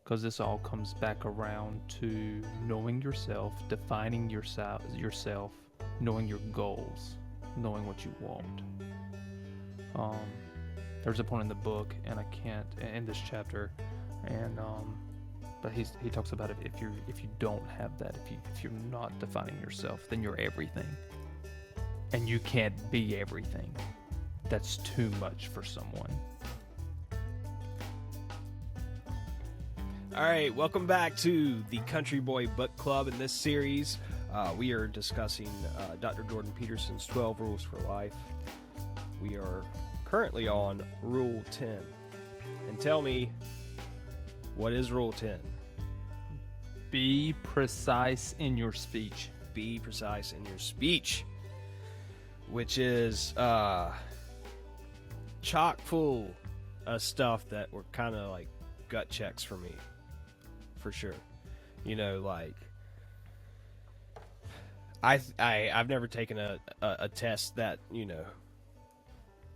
because this all comes back around to knowing yourself, defining yourself, knowing your goals, knowing what you want. Um, there's a point in the book, and I can't in this chapter, and but he talks about it. If you don't have that, if you're not defining yourself, then you're everything, and you can't be everything. That's too much for someone. All right, welcome back to the Country Boy Book Club. In this series, we are discussing Dr. Jordan Peterson's 12 Rules for Life. We are currently on Rule 10. And tell me, what is Rule 10? Be precise in your speech. Be precise in your speech, which is chock full of stuff that were kind of like gut checks for me, for sure. You know, like I've never taken a test that, you know,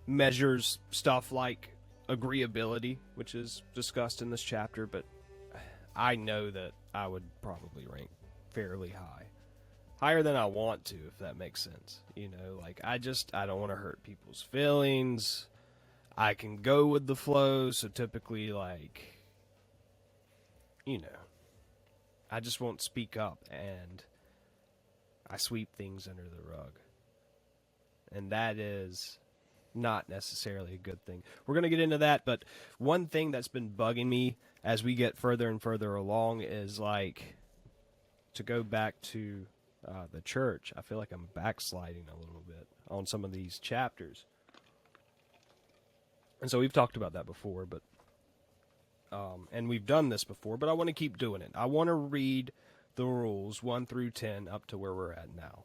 measures stuff like agreeability, which is discussed in this chapter, but I know that I would probably rank fairly high. Higher than I want to, if that makes sense. You know, like I don't want to hurt people's feelings. I can go with the flow, so typically, like, you know, I just won't speak up, and I sweep things under the rug. And that is not necessarily a good thing. We're going to get into that, but one thing that's been bugging me as we get further and further along is, like, to go back to the church. I feel like I'm backsliding a little bit on some of these chapters. And so we've talked about that before, but and we've done this before, but I want to keep doing it. I want to read the rules 1 through 10 up to where we're at now.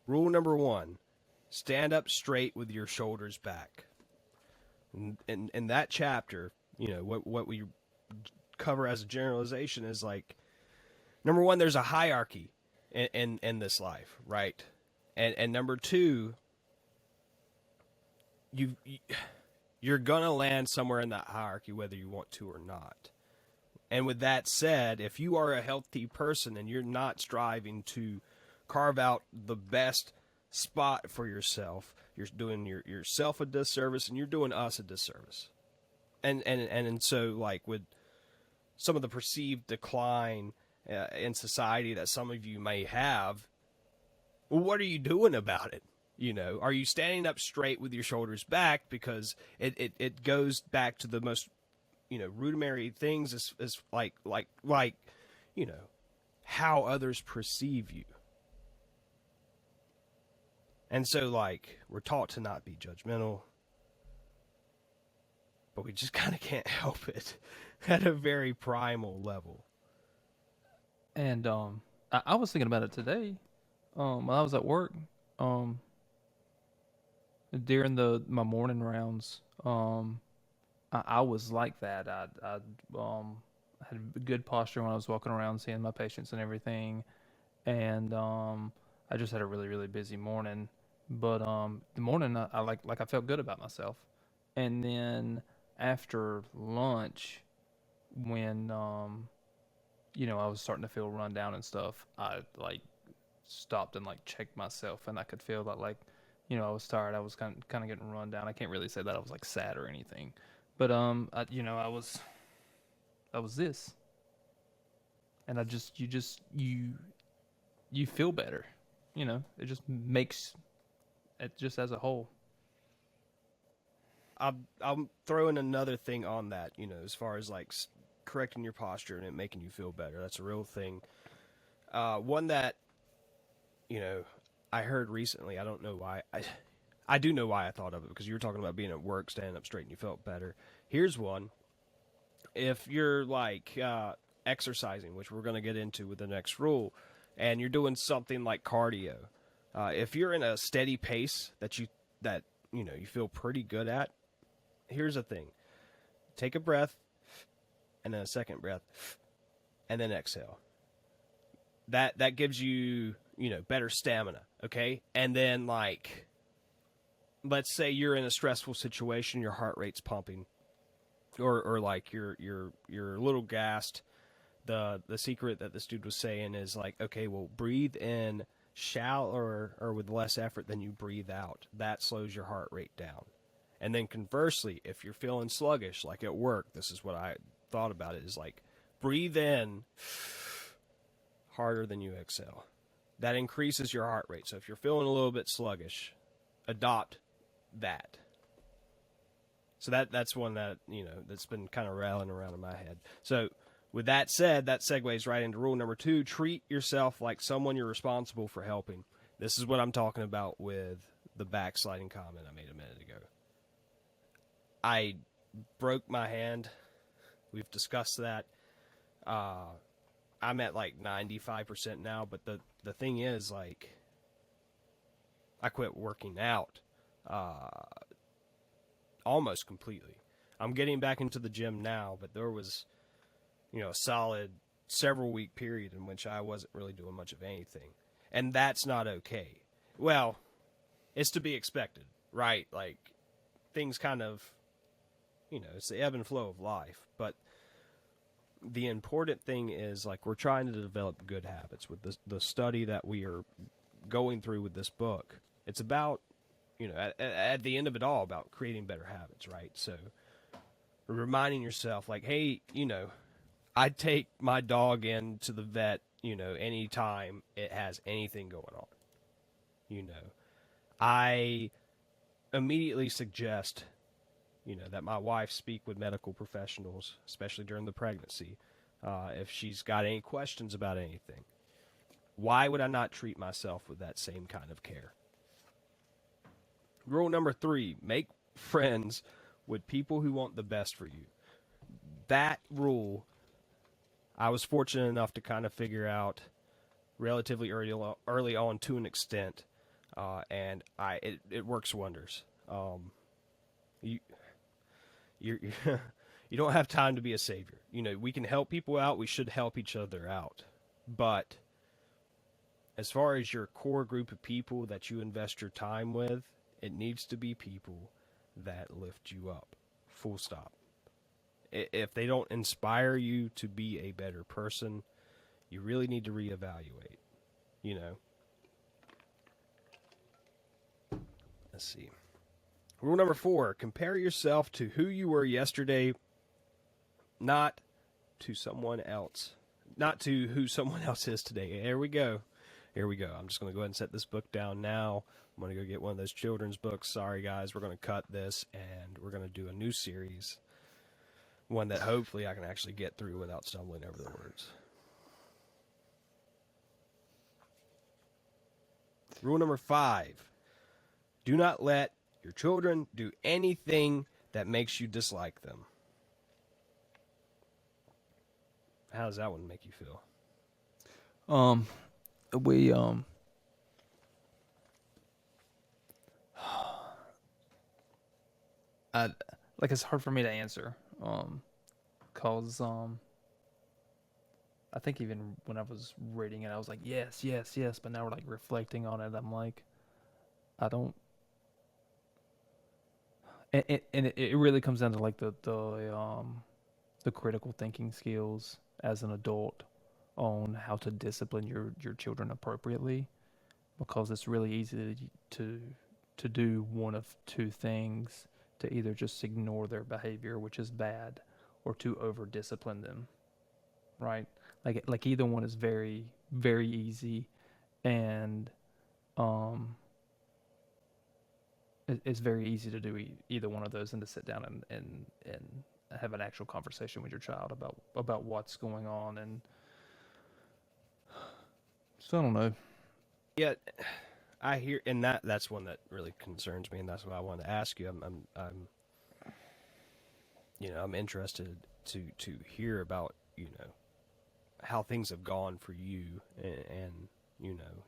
Rule number 1, stand up straight with your shoulders back. In that chapter, you know, what we cover as a generalization is like, number 1, there's a hierarchy in this life, right? And number 2, you're going to land somewhere in that hierarchy whether you want to or not. And with that said, if you are a healthy person and you're not striving to carve out the best spot for yourself, you're doing yourself a disservice and you're doing us a disservice. And so, like, with some of the perceived decline in society that some of you may have, well, what are you doing about it? You know, are you standing up straight with your shoulders back? Because it goes back to the most, you know, rudimentary things as like, you know, how others perceive you. And so, like, we're taught to not be judgmental, but we just kind of can't help it at a very primal level. And I was thinking about it today. When I was at work, during my morning rounds, I was like that. I had good posture when I was walking around, seeing my patients and everything, and I just had a really really busy morning. But the morning I felt good about myself, and then after lunch, when you know, I was starting to feel run down and stuff, I like stopped and like checked myself, and I could feel that, like, you know, I was tired. I was kind of getting run down. I can't really say that I was like sad or anything, but you know, I was this, and you feel better. You know, it just makes it just as a whole. I'm throwing another thing on that, you know, as far as like correcting your posture and it making you feel better. That's a real thing. One that, you know, I heard recently. I don't know why. I do know why I thought of it, because you were talking about being at work, standing up straight, and you felt better. Here's one. If you're like exercising, which we're going to get into with the next rule, and you're doing something like cardio, if you're in a steady pace that you know you feel pretty good at, here's the thing: take a breath, and then a second breath, and then exhale. That gives you, you know, better stamina, okay? And then, like, let's say you're in a stressful situation, your heart rate's pumping, or like you're a little gassed. The secret that this dude was saying is like, okay, well, breathe in shallow or with less effort than you breathe out. That slows your heart rate down. And then conversely, if you're feeling sluggish, like at work, this is what I thought about it, is like, breathe in harder than you exhale. That increases your heart rate. So if you're feeling a little bit sluggish, adopt that. So that's one that, that's been kind of rattling around in my head. So with that said, that segues right into rule number 2. Treat yourself like someone you're responsible for helping. This is what I'm talking about with the backsliding comment I made a minute ago. I broke my hand. We've discussed that. I'm at like 95% now, but the thing is, like, I quit working out almost completely. I'm getting back into the gym now, but there was, a solid several week period in which I wasn't really doing much of anything. And that's not okay. Well, it's to be expected, right? Like, things kind of, it's the ebb and flow of life. But the important thing is, like, we're trying to develop good habits with the study that we are going through with this book. It's about, at the end of it all, about creating better habits, right? So reminding yourself, like, hey, I take my dog into the vet, anytime it has anything going on. I immediately suggest, that my wife speak with medical professionals, especially during the pregnancy, if she's got any questions about anything. Why would I not treat myself with that same kind of care? Rule number 3, make friends with people who want the best for you. That rule, I was fortunate enough to kind of figure out relatively early on to an extent, and it works wonders. You you don't have time to be a savior. We can help people out. We should help each other out. But as far as your core group of people that you invest your time with, it needs to be people that lift you up. Full stop. If they don't inspire you to be a better person, you really need to reevaluate. Let's see. Rule number 4, compare yourself to who you were yesterday, not to someone else. Not to who someone else is today. Here we go. I'm just going to go ahead and set this book down now. I'm going to go get one of those children's books. Sorry, guys. We're going to cut this, and we're going to do a new series. One that hopefully I can actually get through without stumbling over the words. Rule number 5. Do not let your children do anything that makes you dislike them. How does that one make you feel? We it's hard for me to answer. Cause I think even when I was reading it, I was like, yes, yes, yes. But now we're like reflecting on it. I'm like, I don't. And it really comes down to like the critical thinking skills as an adult on how to discipline your children appropriately, because it's really easy to do one of two things: to either just ignore their behavior, which is bad, or to over discipline them, right? Like either one is very, very easy, and it's very easy to do either one of those, and to sit down and have an actual conversation with your child about what's going on. And so I don't know. Yeah, I hear, and that's one that really concerns me, and that's what I wanted to ask you. I'm interested to hear about how things have gone for you, and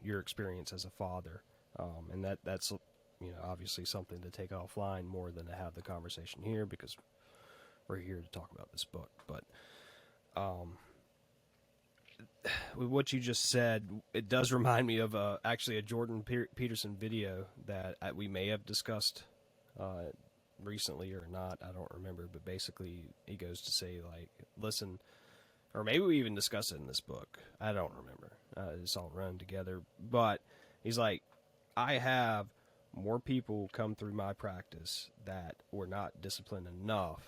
your experience as a father, and that's obviously something to take offline more than to have the conversation here, because we're here to talk about this book. But with what you just said, it does remind me of actually a Jordan Peterson video that we may have discussed recently or not, I don't remember, but basically he goes to say, like, listen, or maybe we even discuss it in this book. I don't remember. It's all run together. But he's like, I have more people come through my practice that were not disciplined enough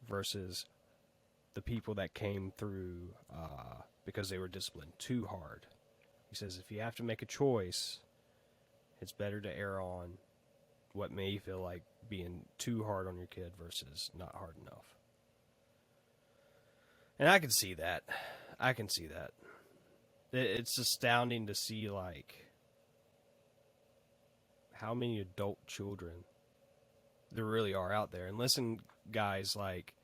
versus the people that came through because they were disciplined too hard. He says, if you have to make a choice, it's better to err on what may feel like being too hard on your kid versus not hard enough. And I can see that. It's astounding to see, like, how many adult children there really are out there. And listen, guys, like,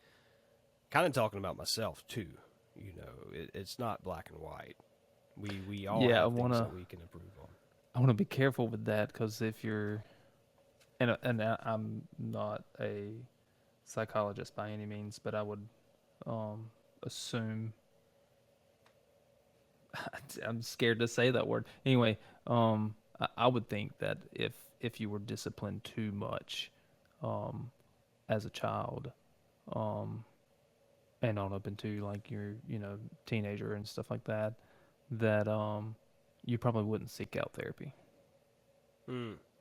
kind of talking about myself, too. You know, it's not black and white. We all have things that we can improve on. I want to be careful with that, because if you're, and I'm not a psychologist by any means, but I would assume, I'm scared to say that word. Anyway, I would think that if you were disciplined too much as a child, and on up into like your, teenager and stuff like that, that you probably wouldn't seek out therapy.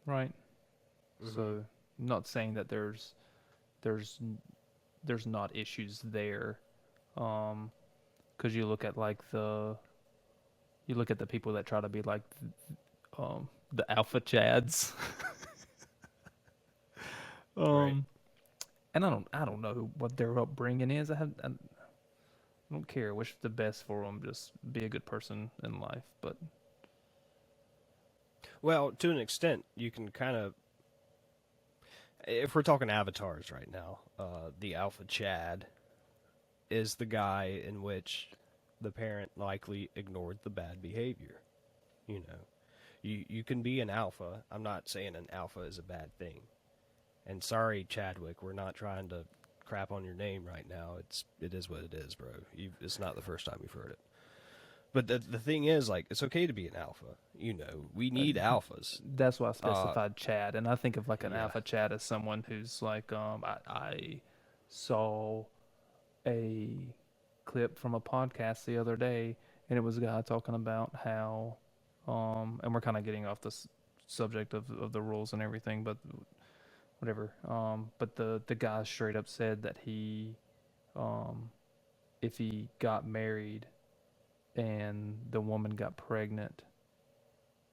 Right? Mm-hmm. So I'm not saying that there's not issues there, because you look at the people that try to be like the alpha chads. Right. And I don't know what their upbringing is. I don't care. I wish the best for them. Just be a good person in life. But well, to an extent, you can kind of, if we're talking avatars right now, the alpha chad is the guy in which the parent likely ignored the bad behavior. You know, you can be an alpha. I'm not saying an alpha is a bad thing. And sorry, Chadwick, we're not trying to crap on your name right now. It is what it is, bro. It's not the first time you've heard it. But the thing is, like, it's okay to be an alpha. You know, we need alphas. That's why I specified Chad. And I think of like an alpha Chad as someone who's like, I saw a clip from a podcast the other day, and it was a guy talking about how, and we're kind of getting off the subject of the rules and everything, but whatever. But the guy straight up said that he, if he got married and the woman got pregnant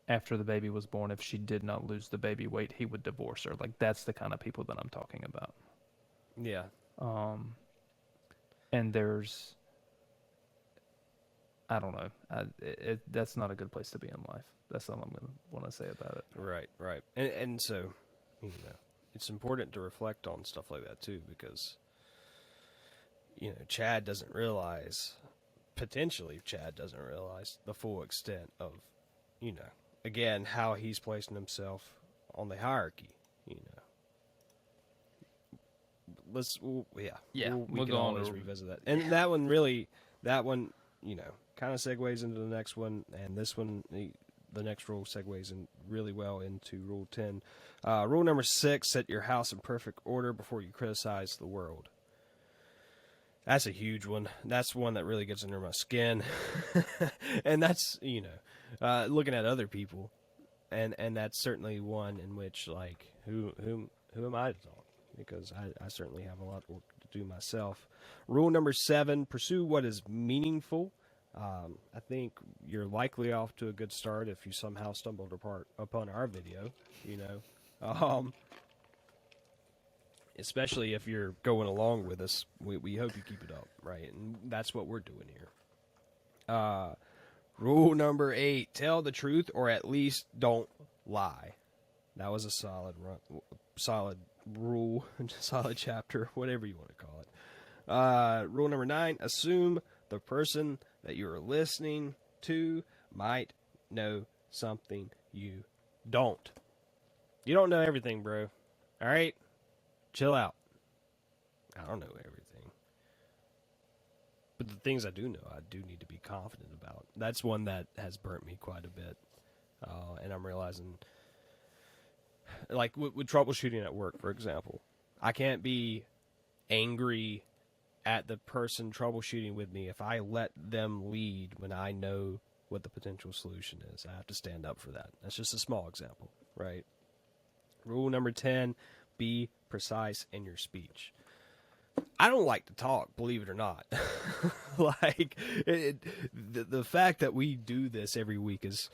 after the baby was born, if she did not lose the baby weight, he would divorce her. Like, that's the kind of people that I'm talking about. Yeah. And there's, I don't know. That's not a good place to be in life. That's all I'm going to want to say about it. Right. And so, you know, it's important to reflect on stuff like that too, because, you know, Chad doesn't realize the full extent of, you know, again, how he's placing himself on the hierarchy, you know. We can always revisit that. And that one, you know, kind of segues into the next one, and this one, the next rule segues in really well into Rule 10. Rule number 6, set your house in perfect order before you criticize the world. That's a huge one. That's one that really gets under my skin. And that's, you know, looking at other people. And that's certainly one in which, like, who am I to talk? Because I certainly have a lot of work to do myself. Rule number 7, pursue what is meaningful. I think you're likely off to a good start if you somehow stumbled upon our video, you know. Especially if you're going along with us, we hope you keep it up, right? And that's what we're doing here. Rule number 8, tell the truth or at least don't lie. That was a solid rule, solid chapter, whatever you want to call it. Rule number 9, assume the person that you're listening to might know something you don't. You don't know everything, bro. All right? Chill out. I don't know everything. But the things I do know, I do need to be confident about. That's one that has burnt me quite a bit. And I'm realizing, like with troubleshooting at work, for example, I can't be angry at the person troubleshooting with me if I let them lead when I know what the potential solution is. I have to stand up for that. That's just a small example, right? Rule number 10, be precise in your speech. I don't like to talk, believe it or not. like the fact that we do this every week is,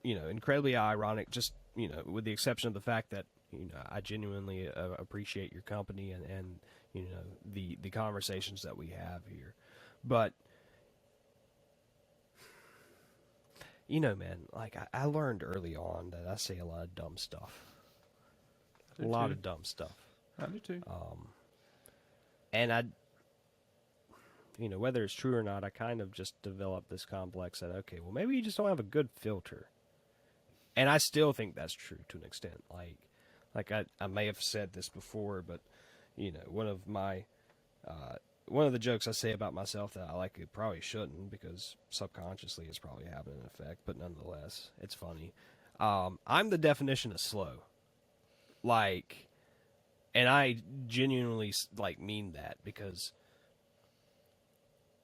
incredibly ironic. Just with the exception of the fact that I genuinely appreciate your company and the conversations that we have here. But man, like I learned early on that I say a lot of dumb stuff, I a do lot too. of dumb stuff, I do too. and whether it's true or not, I kind of just developed this complex that, okay, well, maybe you just don't have a good filter. And I still think that's true to an extent. Like I may have said this before, but one of my one of the jokes I say about myself that I like it probably shouldn't because subconsciously it's probably having an effect, but nonetheless, it's funny. I'm the definition of slow. Like, and I genuinely like mean that because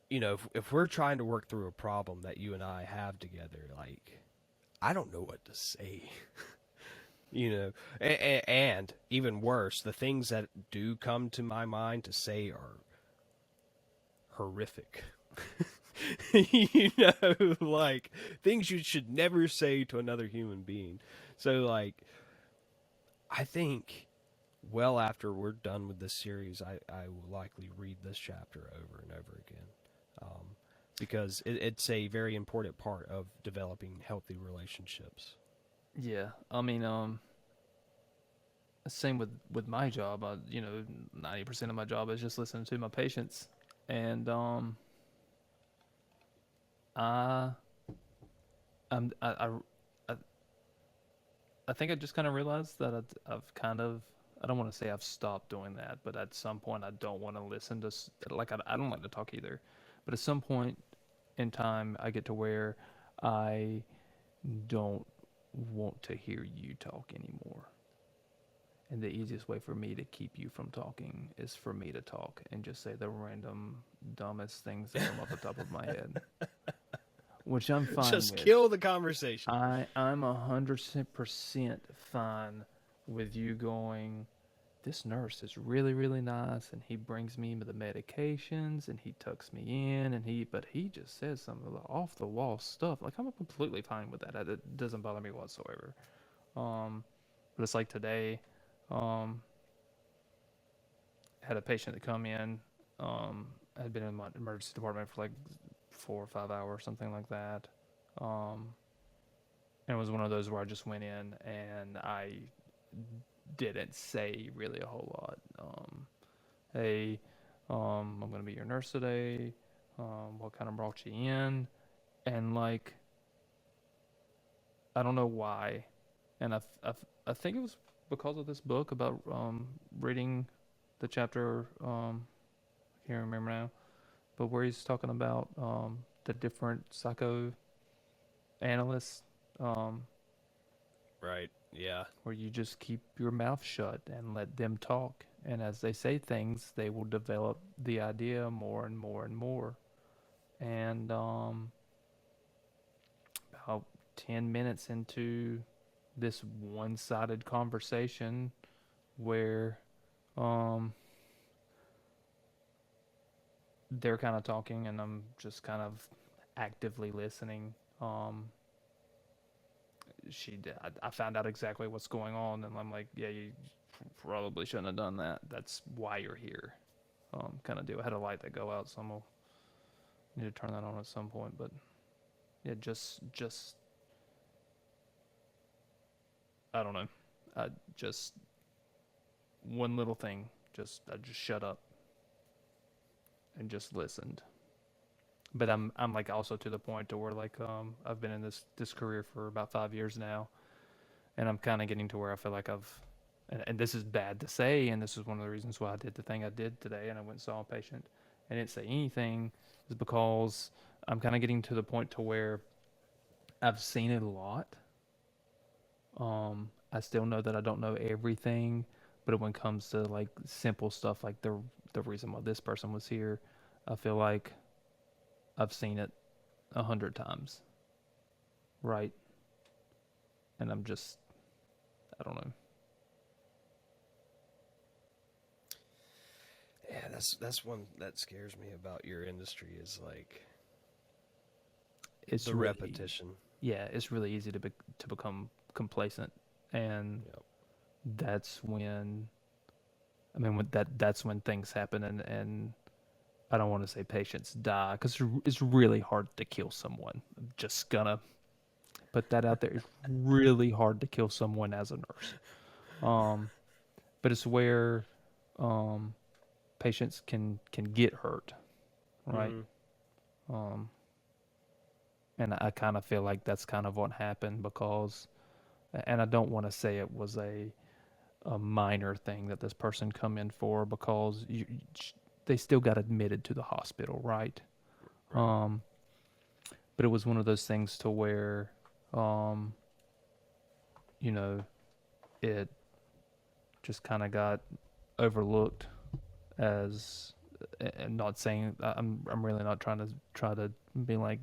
if we're trying to work through a problem that you and I have together, like, I don't know what to say. And even worse, the things that do come to my mind to say are horrific. Like things you should never say to another human being. So, like, I think well after we're done with this series, I will likely read this chapter over and over again. Because it's a very important part of developing healthy relationships. Yeah, I mean, same with my job. 90% of my job is just listening to my patients, and I, I, I think I just kind of realized that I've kind of, I don't want to say I've stopped doing that, but at some point I don't want to listen to, like, I don't like to talk either. But at some point in time, I get to where I don't want to hear you talk anymore. And the easiest way for me to keep you from talking is for me to talk and just say the random, dumbest things that come off the top of my head, which I'm fine Just with. kill the conversation. I'm 100% fine with you going, this nurse is really, really nice, and he brings me the medications, and he tucks me in, but he just says some of the off the wall stuff. Like, I'm completely fine with that. It doesn't bother me whatsoever. Um, but it's like today, um, had a patient that come in, had been in my emergency department for like 4 or 5 hours, something like that. Um, and it was one of those where I just went in and I didn't say really a whole lot. Hey, I'm gonna be your nurse today. What kind of brought you in? And like, I don't know why, and I think it was because of this book about reading the chapter. I can't remember now, but where he's talking about the different psychoanalysts, um, Right. Yeah. where you just keep your mouth shut and let them talk. And as they say things, they will develop the idea more and more and more. And about 10 minutes into this one sided conversation where um, they're kind of talking and I'm just kind of actively listening. I found out exactly what's going on, and I'm like, yeah, you probably shouldn't have done that. That's why you're here. Kind of deal. I had a light that go out, so I'm gonna need to turn that on at some point. But yeah, just I don't know. Just one little thing. I just shut up and just listened. But I'm like also to the point to where like I've been in this career for about 5 years now, and I'm kind of getting to where I feel like and this is bad to say, and this is one of the reasons why I did the thing I did today, and I went and saw a patient and didn't say anything, is because I'm kind of getting to the point to where I've seen it a lot. I still know that I don't know everything, But when it comes to like simple stuff like the reason why this person was here, I feel like I've seen it 100 times, right? And I'm just, I don't know. Yeah, that's one that scares me about your industry is like It's the really, repetition. yeah, it's really easy to become complacent, and Yep. that's when, I mean, that's when things happen, and I don't want to say patients die because it's really hard to kill someone. I'm just gonna put that out there. It's really hard to kill someone as a nurse. Um, but it's where um, patients can get hurt, right? Mm-hmm. Um, and I kind of feel like that's kind of what happened because, and I don't want to say it was a minor thing that this person come in for because they still got admitted to the hospital, right? Right. Um, but it was one of those things to where, um, you know, it just kind of got overlooked as, and not saying I'm really not try to be like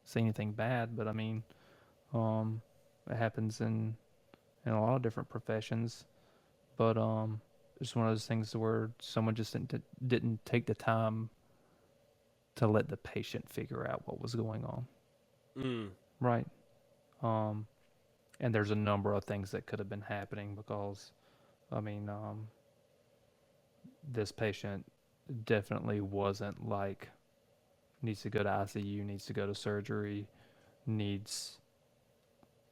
say anything bad, but I mean, um, it happens in a lot of different professions, but it's one of those things where someone just didn't take the time to let the patient figure out what was going on, Mm. right? Um, and there's a number of things that could have been happening because, I mean, this patient definitely wasn't like needs to go to ICU, needs to go to surgery, needs,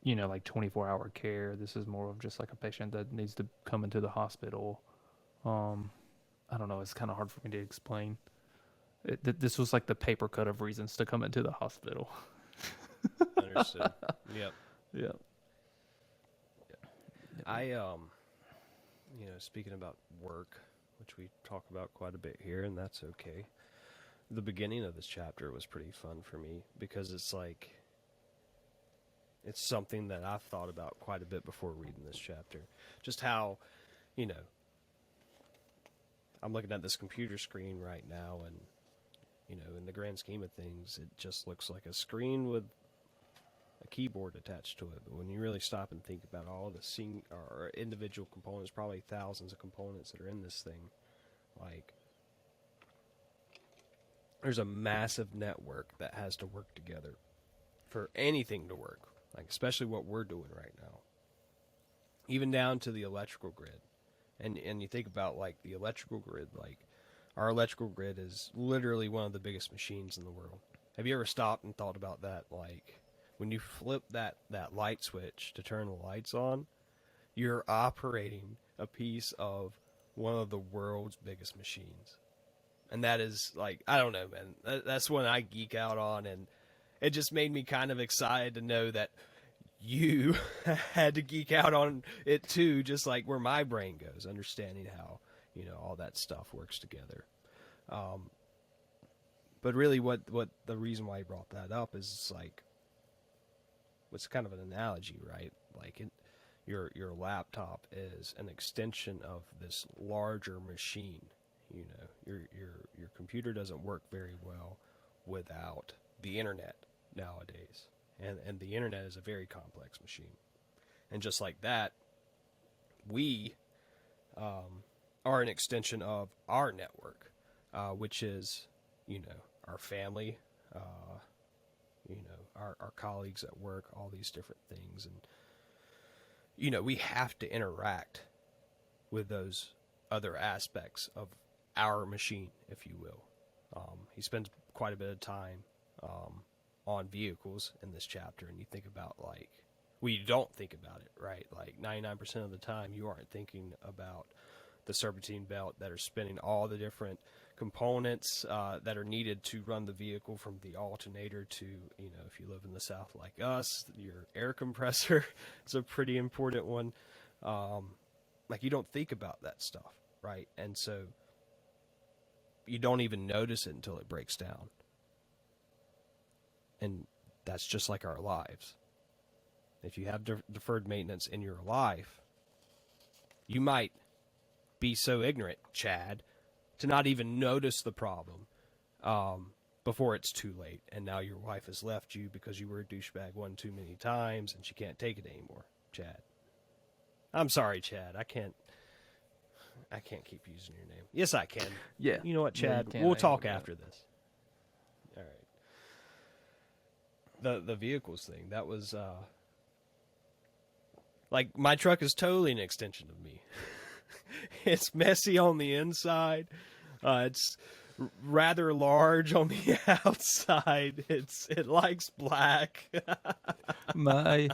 like 24-hour care. This is more of just like a patient that needs to come into the hospital. Um, I don't know. It's kind of hard for me to explain. This was like the paper cut of reasons to come into the hospital. Understood. Yep. Yeah. I speaking about work, which we talk about quite a bit here, and that's okay. The beginning of this chapter was pretty fun for me because it's something that I've thought about quite a bit before reading this chapter. Just how, you know, I'm looking at this computer screen right now, and in the grand scheme of things, it just looks like a screen with a keyboard attached to it. But when you really stop and think about all the or individual components, probably thousands of components that are in this thing, like there's a massive network that has to work together for anything to work. Like especially what we're doing right now, even down to the electrical grid. And you think about like the electrical grid, like our electrical grid is literally one of the biggest machines in the world. Have you ever stopped and thought about that? Like when you flip that light switch to turn the lights on, you're operating a piece of one of the world's biggest machines. And that is like, I don't know, man. That's one I geek out on, and it just made me kind of excited to know that you had to geek out on it too, just like where my brain goes, understanding how all that stuff works together. Um, but really, what the reason why I brought that up is like, what's kind of an analogy, right? Like your laptop is an extension of this larger machine. Your computer doesn't work very well without the internet nowadays, and the internet is a very complex machine. And just like that, we are an extension of our network, which is, our family, our colleagues at work, all these different things. And, we have to interact with those other aspects of our machine, if you will. He spends quite a bit of time on vehicles in this chapter, and you think about like, well, you don't think about it, right? Like 99% of the time, you aren't thinking about the serpentine belt that are spinning all the different components that are needed to run the vehicle, from the alternator to, if you live in the South like us, your air compressor is a pretty important one. Like you don't think about that stuff, right? And so you don't even notice it until it breaks down. And that's just like our lives. If you have deferred maintenance in your life, you might be so ignorant, Chad, to not even notice the problem before it's too late, and now your wife has left you because you were a douchebag one too many times, and she can't take it anymore, Chad. I'm sorry, Chad. I can't keep using your name. Yes, I can. Yeah. You know what, Yeah, you Chad? can We'll hang talk with that. after this. All right. The vehicles thing, that was like my truck is totally an extension of me. It's messy on the inside. It's rather large on the outside. It likes black. My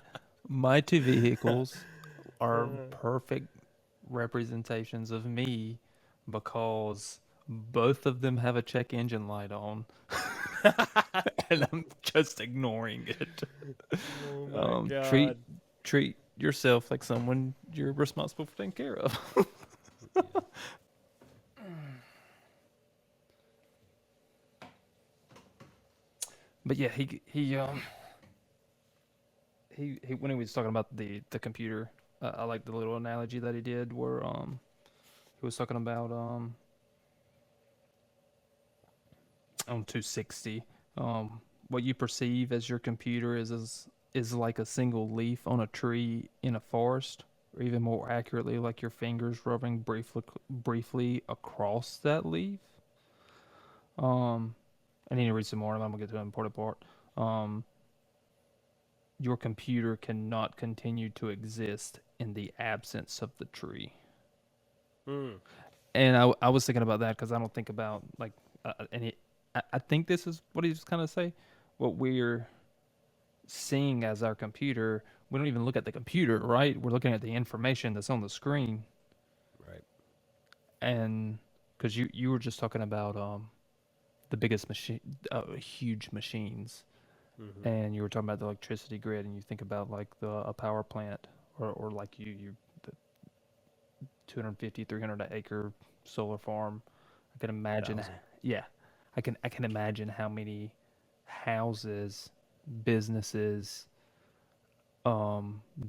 my two vehicles are perfect representations of me because both of them have a check engine light on, and I'm just ignoring it. Oh my Um, treat god. treat yourself like someone you're responsible for taking care of. Yeah. But yeah, he when he was talking about the computer, I like the little analogy that he did where he was talking about on 260 what you perceive as your computer is like a single leaf on a tree in a forest, or even more accurately, like your fingers rubbing briefly across that leaf. Um, I need to read some more, and I'm gonna get to the important part. Um, your computer cannot continue to exist in the absence of the tree. Mm, And I was thinking about that because I don't think about like any. I think this is what he's kind of say. What we're seeing as our computer, we don't even look at the computer, right? We're looking at the information that's on the screen. right. And because you were just talking about the biggest machine, huge machines, Mm-hmm. and you were talking about the electricity grid, and you think about like a power plant, or like the 250 300 acre solar farm. I can imagine, 1,000. yeah, I can imagine how many houses, businesses,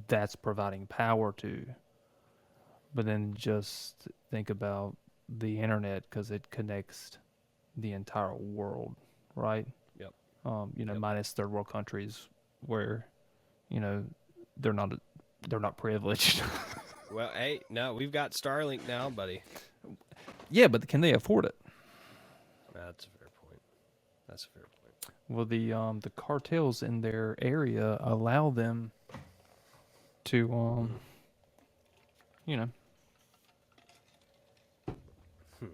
that's providing power to. But then just think about the internet because it connects the entire world, right? Yep. Yep. Minus third world countries where you know they're not they're not privileged. Well, hey, no, we've got Starlink now, buddy. Yeah, but can they afford it? That's a fair point. That's a fair point. Well, the cartels in their area allow them to Mm. you know Hmm.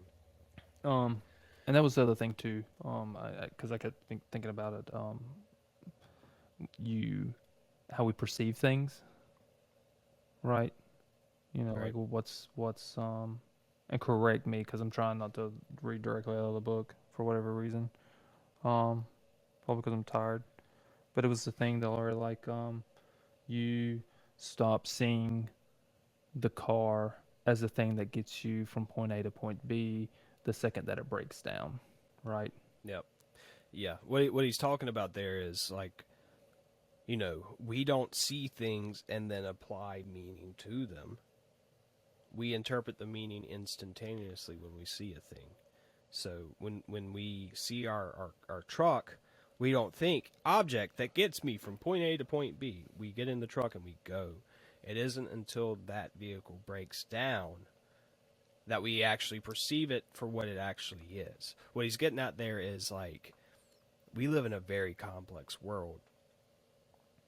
um and that was the other thing too. Because I kept thinking about it. You how we perceive things, right? Like Right. what's and correct me because I'm trying not to read directly out of the book for whatever reason. Um, Probably because I'm tired. But it was the thing that were like you stop seeing the car as the thing that gets you from point A to point B the second that it breaks down, right? Yep. Yeah. What he's talking about there is like, we don't see things and then apply meaning to them. We interpret the meaning instantaneously when we see a thing. So when we see our truck, we don't think object that gets me from point A to point B. We get in the truck and we go. It isn't until that vehicle breaks down that we actually perceive it for what it actually is. What he's getting at there is like we live in a very complex world,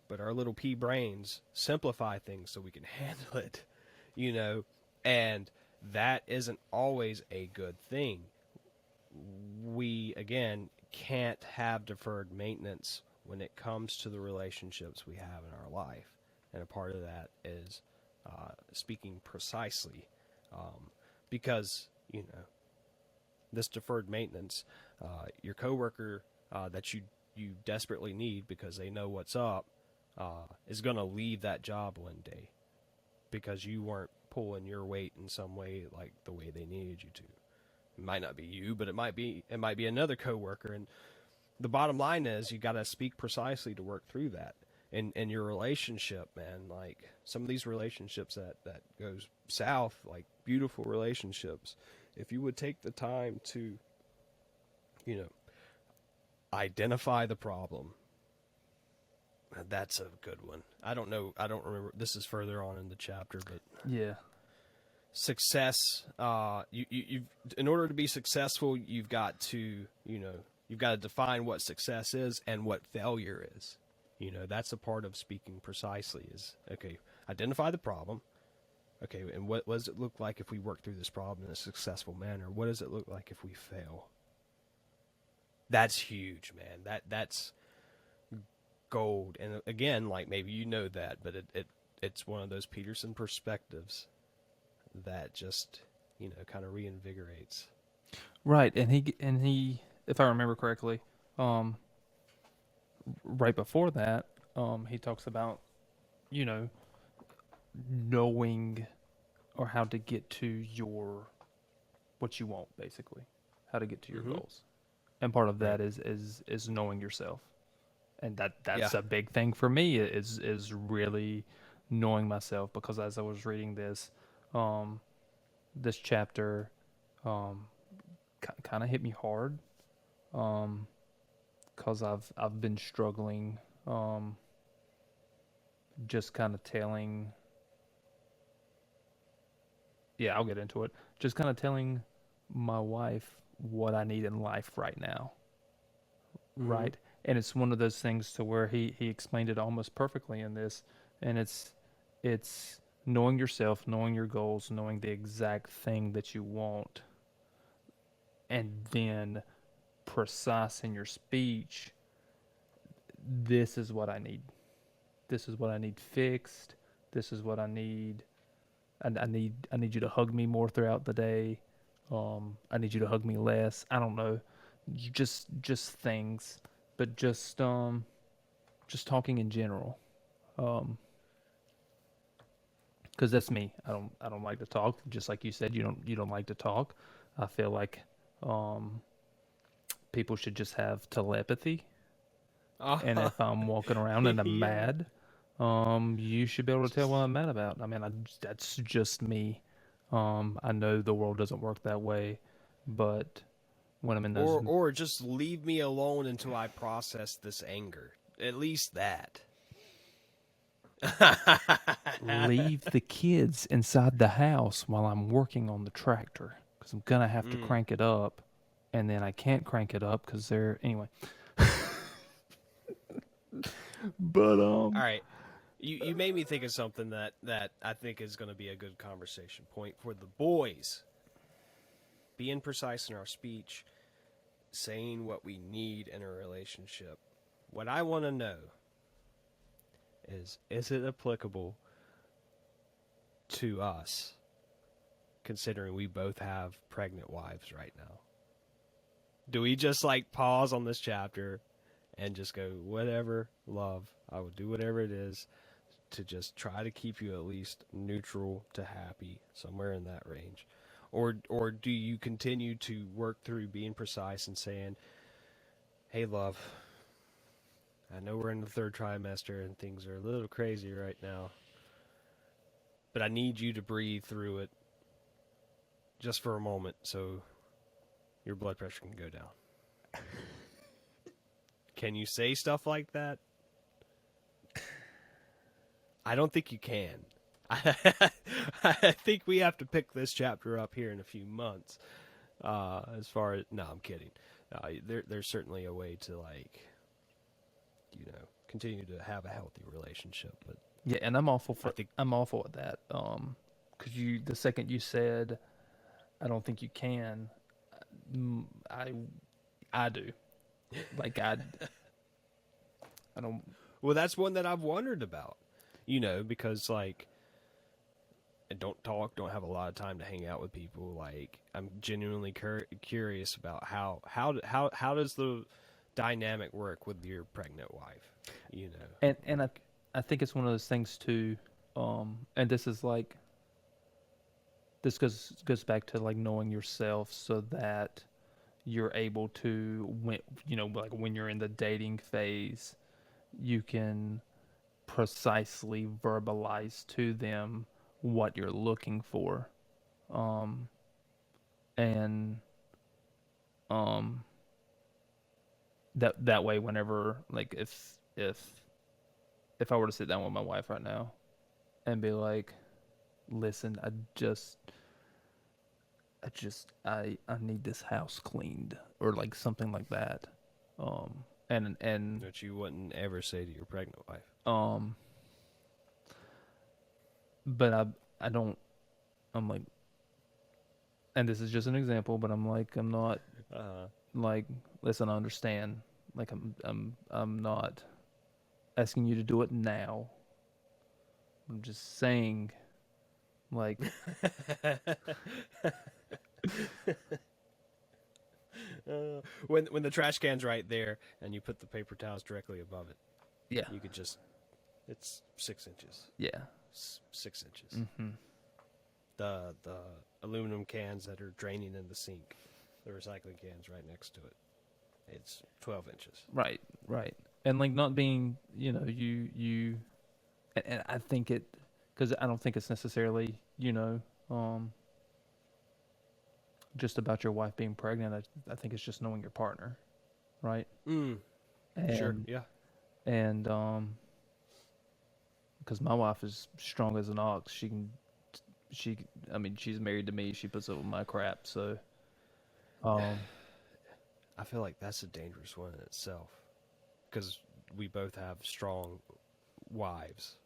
but our little pea brains simplify things so we can handle it, you know, and that isn't always a good thing. We again can't have deferred maintenance when it comes to the relationships we have in our life, and a part of that is speaking precisely, because this deferred maintenance, your coworker that you desperately need because they know what's up, is going to leave that job one day because you weren't pulling your weight in some way like the way they needed you to. It might not be you, but it might be another coworker. And the bottom line is you got to speak precisely to work through that. In your relationship, man, like some of these relationships that goes south, like beautiful relationships, if you would take the time to, you know, identify the problem. That's a good one. I don't know. I don't remember. This is further on in the chapter, but Yeah. success. You've in order to be successful, you've got to, you've got to define what success is and what failure is. That's a part of speaking precisely. Is okay. Identify the problem. Okay, and what does it look like if we work through this problem in a successful manner? What does it look like if we fail? That's huge, man. That's gold. And again, like maybe you know that, but it's one of those Peterson perspectives that just kind of reinvigorates. Right, and he, if I remember correctly, um, right before that, he talks about, you know, knowing or how to get to your what you want, basically, how to get to your Mm-hmm. goals, and part of Right. that is knowing yourself, and Yeah. that's a big thing for me is really knowing myself, because as I was reading um, this chapter, um, kind of hit me hard, um, because I've been struggling, just kind of telling. Yeah, I'll get into it. Just kind of telling my wife what I need in life right now, Mm-hmm. right? And it's one of those things to where he explained it almost perfectly in this, and it's knowing yourself, knowing your goals, knowing the exact thing that you want, and then precise in your speech. This is what I need. This is what I need fixed. This is what I need. I need you to hug me more throughout the day. I need you to hug me less. I don't know, just things, but just talking in general. Um, because that's me. I don't like to talk. Just like you said, you don't like to talk. I feel like um people should just have telepathy. And Uh, if I'm walking around and I'm yeah. mad, you should be able to tell what Just I'm mad about. I mean, that's just me. I know the world doesn't work that way, but when I'm in those, or just leave me alone until I process this anger. At least that. leave the kids inside the house while I'm working on the tractor, because I'm gonna have to Mm. crank it up, and then I can't crank it up because they're anyway. But All right. You made me think of something that I think is going to be a good conversation point for the boys. Being precise in our speech, saying what we need in a relationship. What I want to know is it applicable to us, considering we both have pregnant wives right now? Do we just like pause on this chapter and just go, whatever, love, I will do whatever it is to just try to keep you at least neutral to happy, somewhere in that range? Or do you continue to work through being precise and saying, hey, love, I know we're in the third trimester and things are a little crazy right now, but I need you to breathe through it just for a moment so your blood pressure can go down? Can you say stuff like that? I don't think you can. I think we have to pick this chapter up here in a few months. As far as, no, I'm kidding. There's certainly a way to, like, continue to have a healthy relationship. But yeah, and I think, I'm awful at that. Because the second you said I don't think you can, mm, I I do. Like I don't. well, that's one that I've wondered about. Because like I don't talk, don't have a lot of time to hang out with people. Like I'm genuinely curious about how does the dynamic work with your pregnant wife? You know. And I think it's one of those things too. And this is like this goes back to like knowing yourself, so that you're able to, when like when you're in the dating phase, you can precisely verbalize to them what you're looking for. Um, and um, that way, whenever like if I were to sit down with my wife right now and be like, listen, I need this house cleaned or like something like that. And That you wouldn't ever say to your pregnant wife. um but I don't I'm like, and this is just an example, but I'm not Uh, like, listen, I understand. Like I'm not asking you to do it now. I'm just saying like when the trash can's right there and you put the paper towels directly above it, yeah. you could just it's 6 inches, Yeah. 6 inches. Mhm. The aluminum cans that are draining in the sink, the recycling cans right next to it. It's 12 inches. Right, right. And like not being, you and I think it cuz I don't think it's necessarily, um just about your wife being pregnant. I think it's just knowing your partner, right? Mm, sure, And yeah. and because my wife is strong as an ox. She I mean, she's married to me. She puts up with my crap. So, um, I feel like that's a dangerous one in itself because we both have strong wives,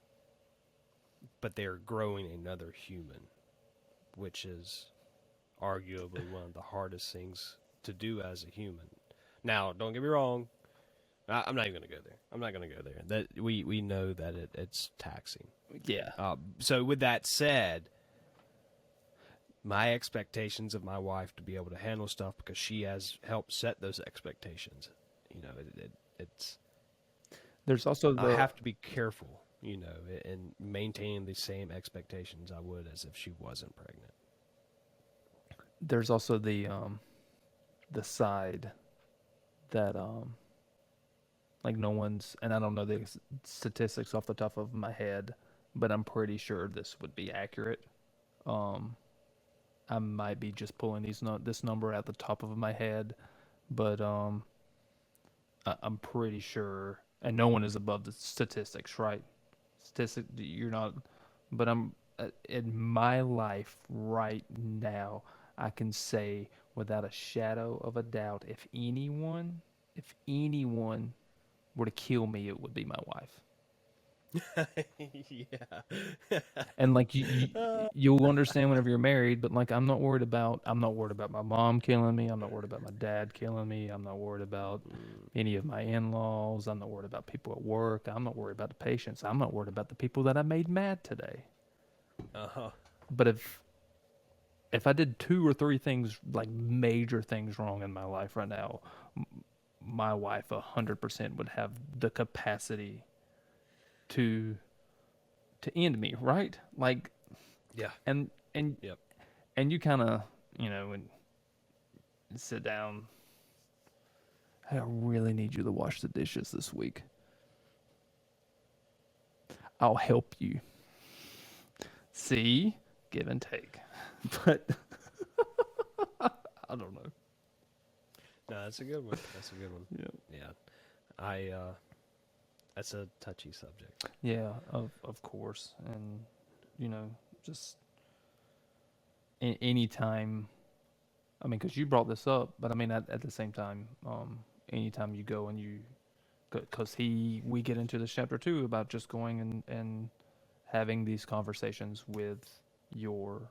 but they're growing another human, which is arguably one of the hardest things to do as a human. Now, don't get me wrong. I'm not even going to go there. I'm not going to go there. That we know that it's taxing. yeah, So with that said, my expectations of my wife to be able to handle stuff because she has helped set those expectations. It's there's also I the have to be careful, in maintaining the same expectations I would as if she wasn't pregnant. there's also the side that like no one's, and I don't know the statistics off the top of my head, but I'm pretty sure this would be accurate. Um, I might be just pulling this number at the top of my head, but I'm pretty sure, and no one is above the statistics, right? You're not, but I'm in my life right now. I can say without a shadow of a doubt, if anyone were to kill me, it would be my wife. Yeah. And like you'll understand whenever you're married, but like I'm not worried about my mom killing me. I'm not worried about my dad killing me. I'm not worried about any of my in-laws. I'm not worried about people at work. I'm not worried about the patients. I'm not worried about the people that I made mad today. Uh-huh. But if I did two or three things, like major things wrong in my life right now, my wife 100% would have the capacity to end me, right? Like, Yeah. and and Yep. and you kind of, when sit down. I really need you to wash the dishes this week. I'll help you. See, give and take. But I don't know. No, that's a good one. That's a good one. Yeah. Yeah. I that's a touchy subject. Yeah, of course, and you know, just anytime. I mean, because you brought this up, but I mean, at the same time, anytime you go and because we get into this chapter too about just going and having these conversations with your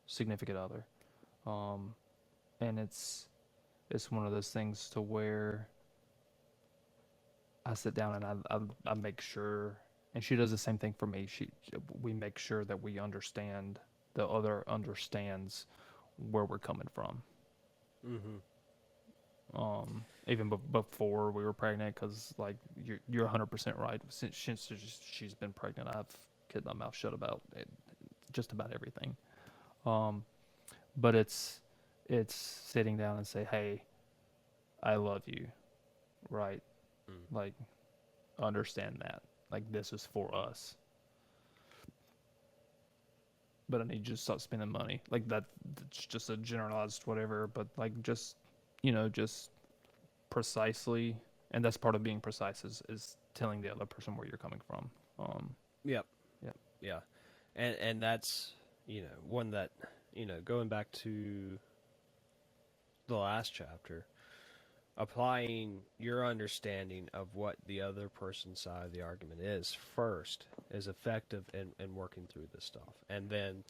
significant other, um, and it's one of those things to where I sit down and I make sure, and she does the same thing for me. We make sure that we understand, the other understands where we're coming from. Mm-hmm. Even before we were pregnant, because like you're 100% right. Since she's been pregnant, I've kept my mouth shut about it, just about everything. Um, but it's sitting down and say, hey, I love you, right? Mm. Like, understand that. Like, this is for us. but I need you to stop spending money. Like that's just a generalized whatever, but like just just precisely, and that's part of being precise is telling the other person where you're coming from. Yep. Yeah. Yeah. And that's, one that, going back to the last chapter, applying your understanding of what the other person's side of the argument is first is effective in working through this stuff. And then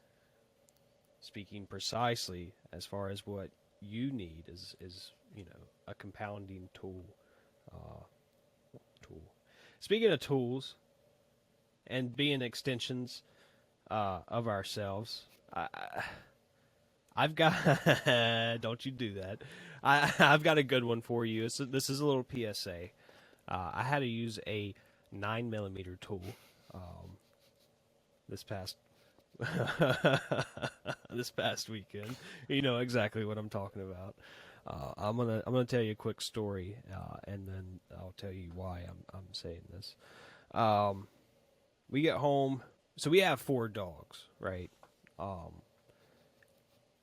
speaking precisely as far as what you need is a compounding tool. Uh, tool. Speaking of tools and being extensions of ourselves, I've got. Don't you do that? I've got a good one for you. This is a little PSA. I had to use a 9mm tool this past this past weekend. You know exactly what I'm talking about. I'm gonna tell you a quick story, and then I'll tell you why I'm saying this. We get home, so we have 4 dogs, right?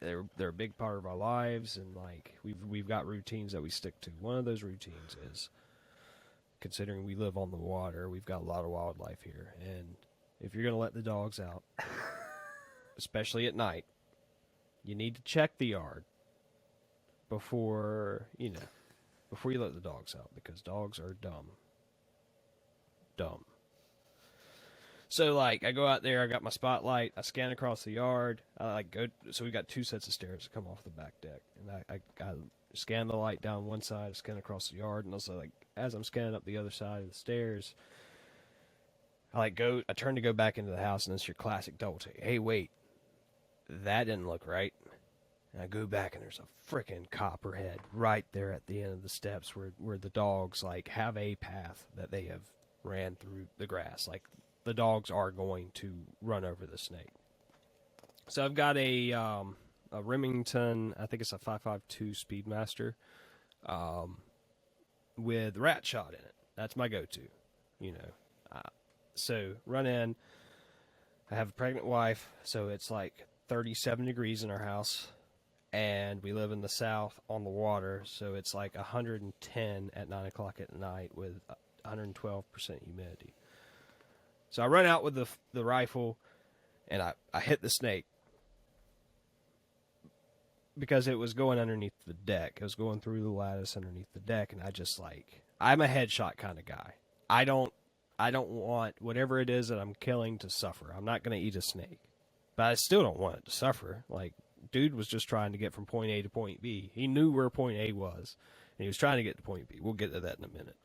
They're a big part of our lives, and like we've got routines that we stick to. One of those routines is, considering we live on the water, we've got a lot of wildlife here, and if you're gonna let the dogs out, especially at night, you need to check the yard before you let the dogs out, because dogs are dumb. So like I go out there, I got my spotlight, I scan across the yard. So we got 2 sets of stairs that come off the back deck, and I scan the light down one side, I scan across the yard, and also like as I'm scanning up the other side of the stairs, I turn to go back into the house, and it's your classic double take. Hey, wait, that didn't look right. And I go back, and there's a freaking copperhead right there at the end of the steps where the dogs like have a path that they have ran through the grass. Like the dogs are going to run over the snake. So I've got a Remington, I think it's a 5.52 Speedmaster, with rat shot in it. That's my go-to, So run in. I have a pregnant wife, so it's like 37 degrees in our house, and we live in the south on the water, so it's like 110 at 9 o'clock at night with 112% humidity. So I run out with the rifle, and I hit the snake because it was going underneath the deck. It was going through the lattice underneath the deck, and I'm a headshot kind of guy. I don't want whatever it is that I'm killing to suffer. I'm not going to eat a snake, but I still don't want it to suffer. Like, dude was just trying to get from point A to point B. He knew where point A was, and he was trying to get to point B. We'll get to that in a minute.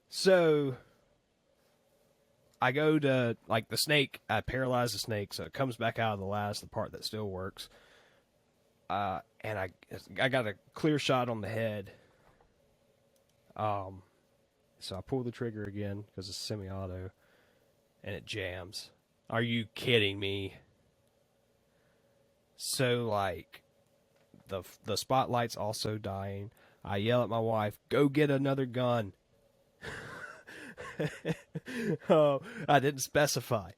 So I go to, like, the snake, I paralyze the snake, so it comes back out of the lattice, the part that still works. And I got a clear shot on the head. So I pull the trigger again because it's semi-auto, and it jams. Are you kidding me? So, like, the spotlight's also dying. I yell at my wife, go get another gun. Oh, I didn't specify.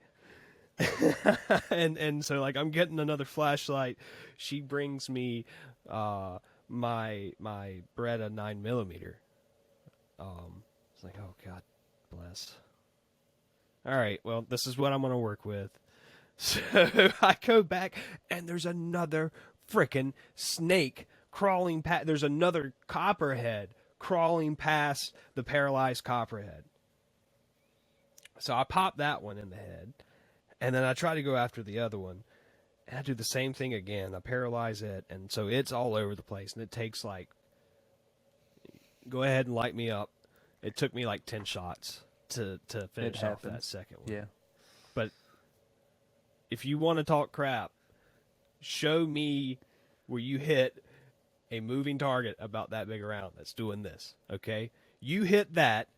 and so like I'm getting another flashlight. She brings me my Beretta 9mm. It's like, oh God bless. All right, well, this is what I'm gonna work with. So I go back, and there's another frickin' snake crawling past. There's another copperhead crawling past the paralyzed copperhead. So I pop that one in the head, and then I try to go after the other one, and I do the same thing again. I paralyze it, and so it's all over the place, and it takes like, go ahead and light me up. It took me like 10 shots to finish off that second one. Yeah. But if you want to talk crap, show me where you hit a moving target about that big around that's doing this, okay? You hit that,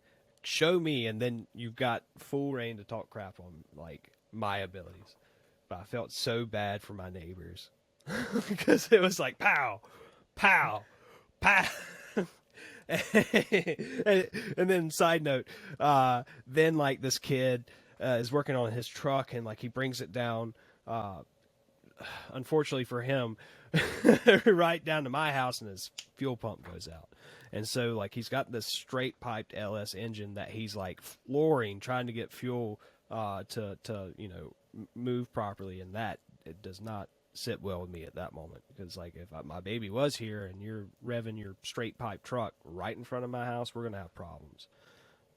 show me, and then you've got full reign to talk crap on, like, my abilities. But I felt so bad for my neighbors because it was like, pow, pow, pow. And then side note, then like this kid is working on his truck, and like he brings it down. Unfortunately for him, right down to my house, and his fuel pump goes out. And so, like, he's got this straight piped LS engine that he's like flooring, trying to get fuel to move properly, and that it does not sit well with me at that moment, because like if my baby was here and you're revving your straight pipe truck right in front of my house, we're gonna have problems.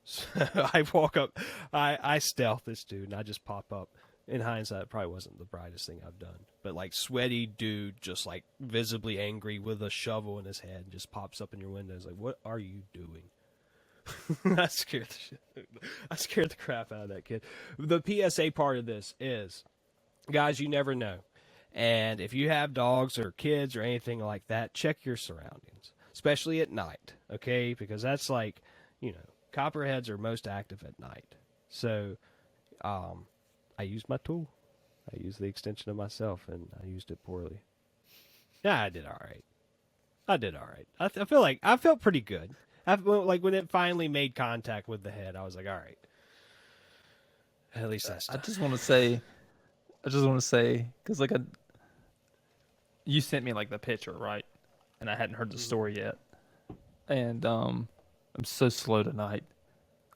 So I walk up, I stealth this dude, and I just pop up. In hindsight, it probably wasn't the brightest thing I've done, but like sweaty dude, just like visibly angry with a shovel in his head, just pops up in your window. It's like, what are you doing? I scared the crap out of that kid. The PSA part of this is, guys, you never know. And if you have dogs or kids or anything like that, check your surroundings, especially at night, okay? Because that's like, copperheads are most active at night. So, I used my tool. I used the extension of myself, and I used it poorly. Yeah, I did all right. I feel like I felt pretty good. Like when it finally made contact with the head, I was like, all right. At least that's. I just want to say, because like you sent me like the picture, right? And I hadn't heard the story yet, and I'm so slow tonight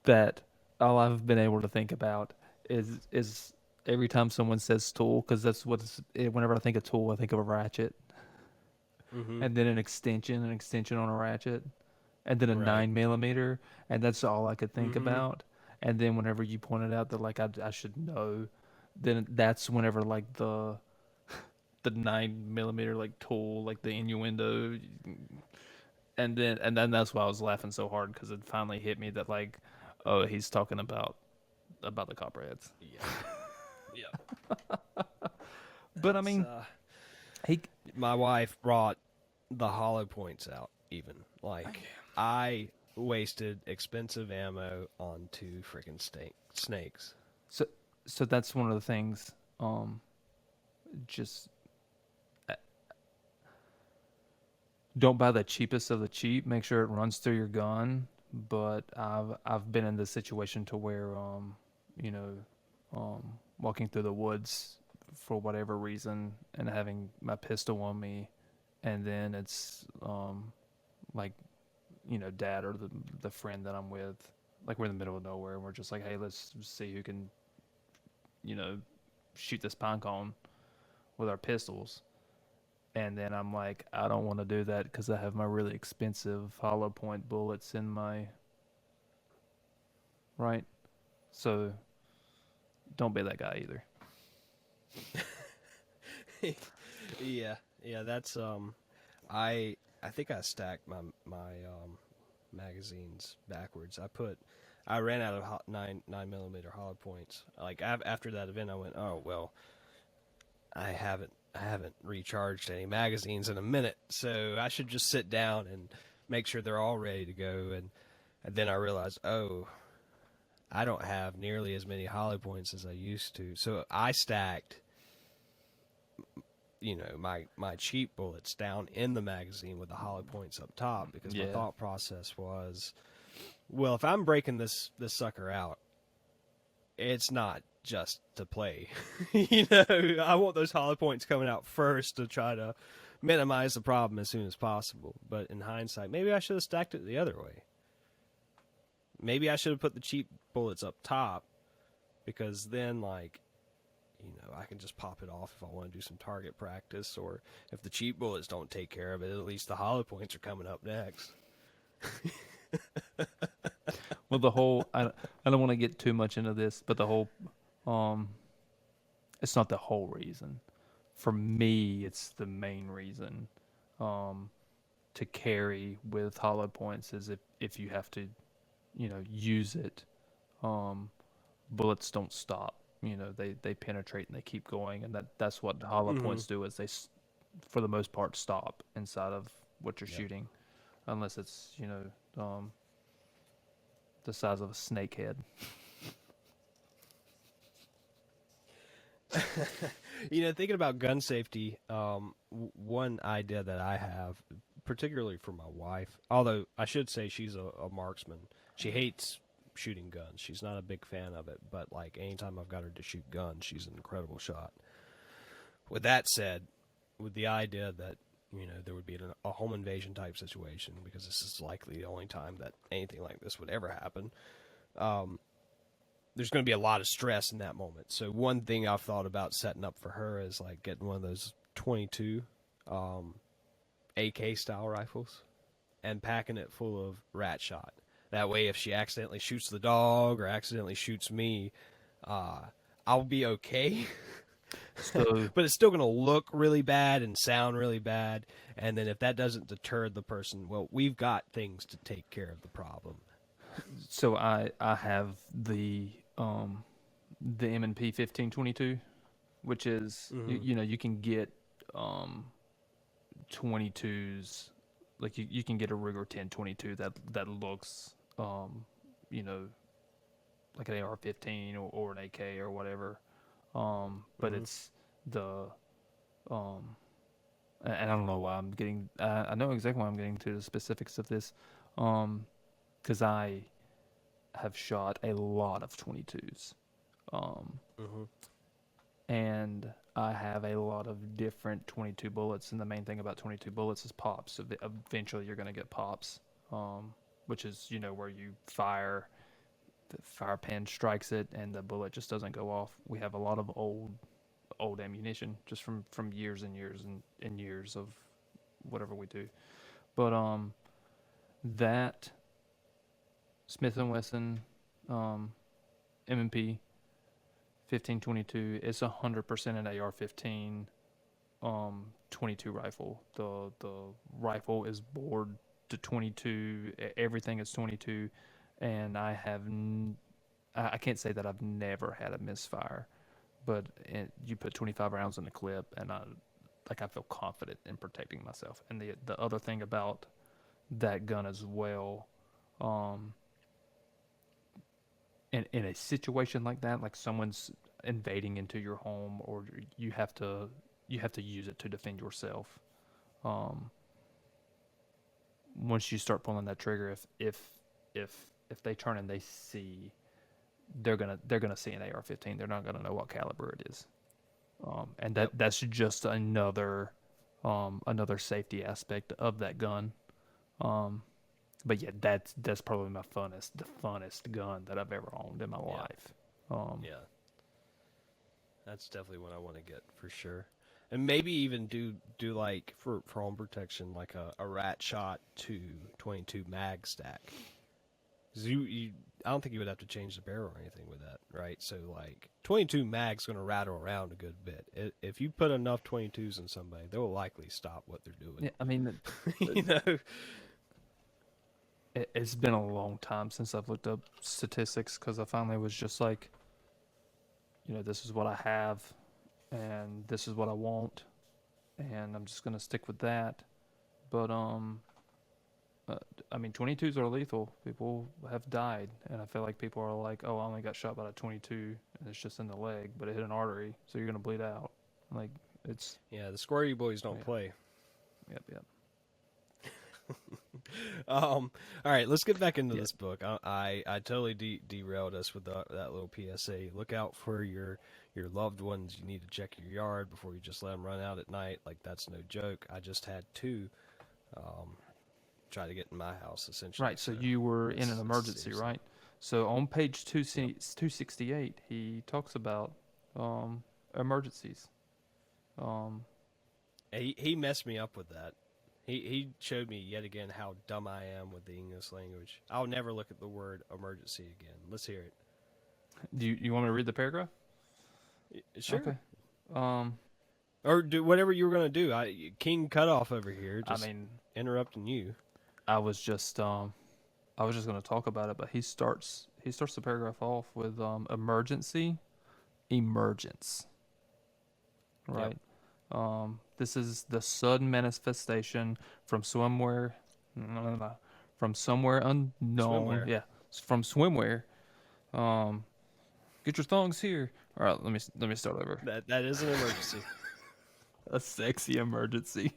that all I've been able to think about is every time someone says tool, because that's whenever I think of tool, I think of a ratchet, Mm-hmm. and then an extension on a ratchet, and then a Right. 9 millimeter, and that's all I could think Mm-hmm. about. And then whenever you pointed out that like I should know, then that's whenever like the 9 millimeter like tool, like the innuendo, and then that's why I was laughing so hard, because it finally hit me that like, oh, he's talking about the copperheads. Yeah. Yeah. But I It's mean, he my wife brought the hollow points out. Even like I wasted expensive ammo on two freaking snakes. so so that's one of the things. Just don't buy the cheapest of the cheap. Make sure it runs through your gun. But I've been in this situation to where you know walking through the woods for whatever reason and having my pistol on me, and then it's like dad or the friend that I'm with, like we're in the middle of nowhere and we're just like, hey, let's see who can you know shoot this pine cone with our pistols. And then I'm like, I don't want to do that because I have my really expensive hollow point bullets in my right. So don't be that guy either. Yeah, yeah. That's I think I stacked my magazines backwards. I ran out of 9 millimeter hollow points. Like after that event, I went, oh well, I haven't recharged any magazines in a minute, so I should just sit down and make sure they're all ready to go. And then I realized, oh, I don't have nearly as many hollow points as I used to. So I stacked, my cheap bullets down in the magazine with the hollow points up top, because my Yeah. thought process was, well, if I'm breaking this sucker out, it's not just to play. I want those hollow points coming out first to try to minimize the problem as soon as possible. But in hindsight, maybe I should have stacked it the other way. Maybe I should have put the cheap bullets up top, because then, like, I can just pop it off if I want to do some target practice, or if the cheap bullets don't take care of it, at least the hollow points are coming up next. Well, I don't want to get too much into this, but the whole um it's not the whole reason. For me, it's the main reason um to carry with hollow points is if you have to, use it, um bullets don't stop. They penetrate and they keep going, and that's what hollow Mm-hmm. points do is for the most part stop inside of what you're Yep. shooting, unless it's the size of a snake head. Thinking about gun safety, one idea that I have, particularly for my wife, although I should say she's a marksman. She hates shooting guns. She's not a big fan of it, but like anytime I've got her to shoot guns, she's an incredible shot. With that said, with the idea that there would be a home invasion type situation, because this is likely the only time that anything like this would ever happen. There's going to be a lot of stress in that moment. So one thing I've thought about setting up for her is like getting one of those 22 AK style rifles and packing it full of rat shot. That way, if she accidentally shoots the dog or accidentally shoots me, I'll be okay. So But it's still going to look really bad and sound really bad. And then if that doesn't deter the person, well, we've got things to take care of the problem. so I have the M&P 1522, which is you can get 22s, like you can get a Ruger 1022 that looks you know like an AR-15 or an AK or whatever, but it's the and I don't know why I'm getting I know exactly why I'm getting to the specifics of this, because I have shot a lot of 22s. Um, and I have a lot of different 22 bullets. And the main thing about 22 bullets is pops. So eventually, you're going to get pops, which is where you fire, the fire pin strikes it, and the bullet just doesn't go off. We have a lot of old ammunition just from years and years and years of whatever we do. But that Smith and Wesson M&P 1522 is 100% an AR-15 22 rifle. The rifle is bored to 22. Everything is 22, and I can't say that I've never had a misfire, but you put 25 rounds in the clip, and I feel confident in protecting myself. And the other thing about that gun as well, in a situation like that, like someone's invading into your home, or you have to use it to defend yourself. Once you start pulling that trigger, if they turn and they see, they're gonna see an AR-15. They're not gonna know what caliber it is, and that's just another safety aspect of that gun. But yeah, that's probably the funnest gun that I've ever owned in my life. Yeah, that's definitely what I want to get for sure. And maybe even do like for home protection, like a rat shot to 22 mag stack. 'Cause I don't think you would have to change the barrel or anything with that, right? So like 22 mag's going to rattle around a good bit. If you put enough 22s in somebody, they will likely stop what they're doing. Yeah, I mean, you know. it's been a long time since I've looked up statistics, because I finally was just like, this is what I have, and this is what I want, and I'm just gonna stick with that. But I mean, 22s are lethal. People have died, and I feel like people are like, "Oh, I only got shot by a 22, and it's just in the leg, but it hit an artery, so you're gonna bleed out." Like it's The Squirty boys don't play. Yep. All right, let's get back into this book. I totally derailed us with that little PSA. Look out for your loved ones. You need to check your yard before you just let them run out at night. Like, that's no joke. I just had two try to get in my house, essentially. Right. So you were in an emergency, right? So on page 268, he talks about emergencies. He messed me up with that. He showed me yet again how dumb I am with the English language. I'll never look at the word emergency again. Let's hear it. Do you want me to read the paragraph? Sure. Okay. Or do whatever you were going to do. King Cutoff over here. Just interrupting you. I was just going to talk about it, but he starts the paragraph off with emergency, emergence. Right. Yep. This is the sudden manifestation from somewhere unknown. Swimwear. Yeah, from swimwear. Get your thongs here. All right, let me start over. That is an emergency. A sexy emergency.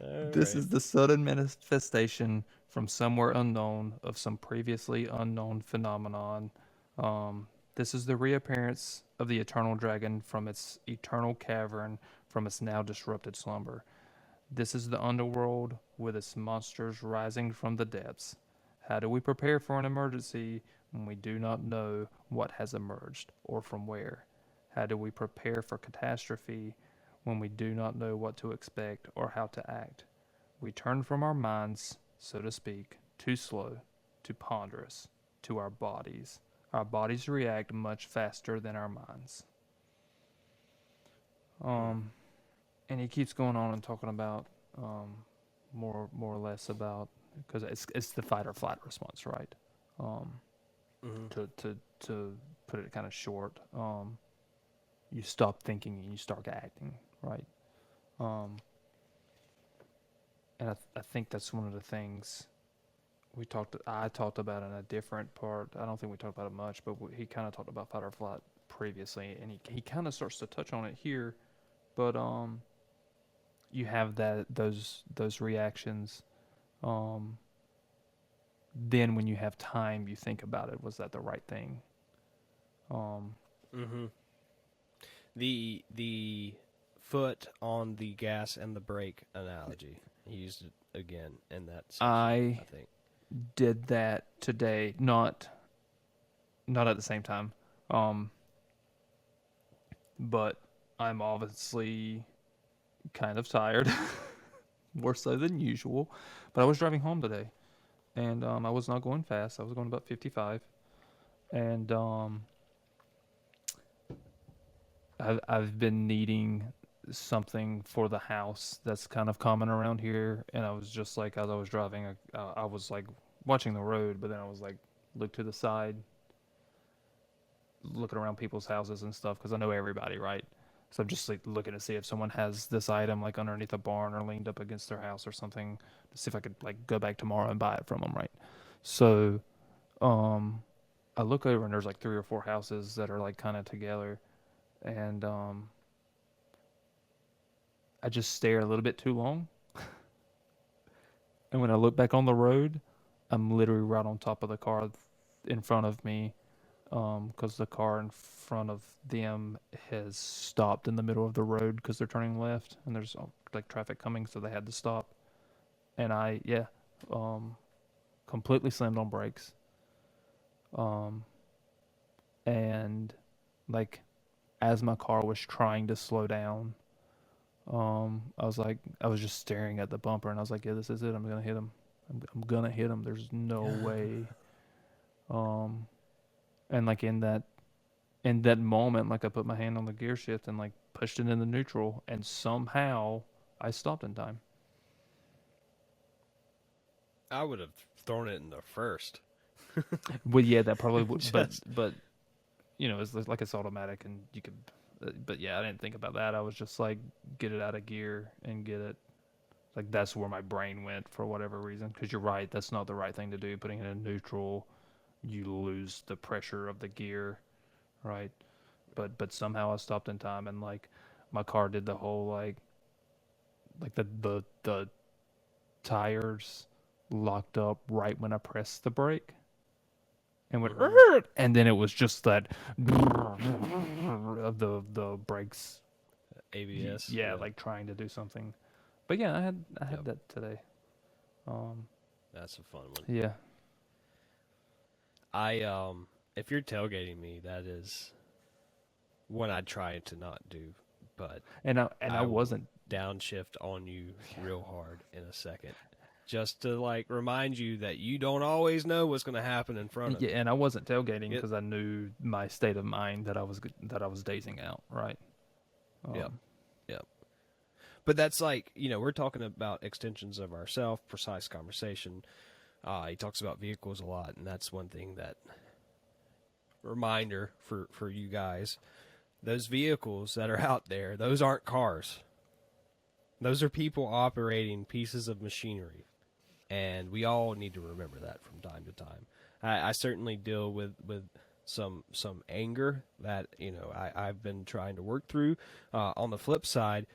This is the sudden manifestation from somewhere unknown of some previously unknown phenomenon. This is the reappearance of the eternal dragon from its eternal cavern, from its now disrupted slumber. This is the underworld with its monsters rising from the depths. How do we prepare for an emergency when we do not know what has emerged or from where? How do we prepare for catastrophe when we do not know what to expect or how to act? We turn from our minds, so to speak, too slow, too ponderous, to our bodies. Our bodies react much faster than our minds. Hmm. Um, and he keeps going on and talking about more or less about, because it's the fight or flight response, right? Um, Hmm. to put it kind of short, you stop thinking and you start acting, right? Um, and I think that's one of the things I talked about in a different part. I don't think we talked about it much, but he kind of talked about fight or flight previously, and he kind of starts to touch on it here. But you have those reactions. Um, then when you have time, you think about it. Was that the right thing? Um, Hmm. The foot on the gas and the brake analogy. He used it again in that section, I I think. did that today, not at the same time, um, but I'm obviously kind of tired, more so than usual. But I was driving home today, and I was not going fast. I was going about 55, and I've been needing something for the house that's kind of common around here, and I was just like, as I was driving, I was like watching the road, but then I was like, look to the side, looking around people's houses and stuff because I know everybody, right? So I'm just like looking to see if someone has this item like underneath a barn or leaned up against their house or something to see if I could like go back tomorrow and buy it from them, right? So um, I look over and there's like three or four houses that are like kind of together, and I just stare a little bit too long. And when I look back on the road, I'm literally right on top of the car in front of me, because the car in front of them has stopped in the middle of the road because they're turning left and there's like traffic coming, so they had to stop. And um, completely slammed on brakes. Um, and like as my car was trying to slow down, I was just staring at the bumper and I was like, yeah, this is it. I'm gonna hit him. I'm gonna hit him. There's no way. Um, and like in that moment, like I put my hand on the gear shift and like pushed it into neutral, and somehow I stopped in time. I would have thrown it in the first. Well, yeah, that probably would, Just but it's like it's automatic, and you could. But yeah, I didn't think about that. I was just like, get it out of gear and get it. Like that's where my brain went for whatever reason. Because you're right, that's not the right thing to do. Putting it in neutral, you lose the pressure of the gear, right? But somehow I stopped in time, and like my car did the whole like the tires locked up right when I pressed the brake and went, hmm and then it was just that of the brakes, ABS. yeah, Yeah. like trying to do something. But yeah, I had Yep. that today. Um, That's a fun one. yeah, I if you're tailgating me, that is one I try to not do, but and I I will wasn't. downshift on you real hard in a second. Just to like remind you that you don't always know what's going to happen in front of Yeah, you. and I wasn't tailgating It, because I knew my state of mind that I was dazing out. Right. yep, Um, yep. But that's like, we're talking about extensions of ourself, precise conversation. He talks about vehicles a lot, and that's one thing that reminder for you guys. Those vehicles that are out there, those aren't cars. Those are people operating pieces of machinery, and we all need to remember that from time to time. I certainly deal with some anger that I've been trying to work through. On the flip side,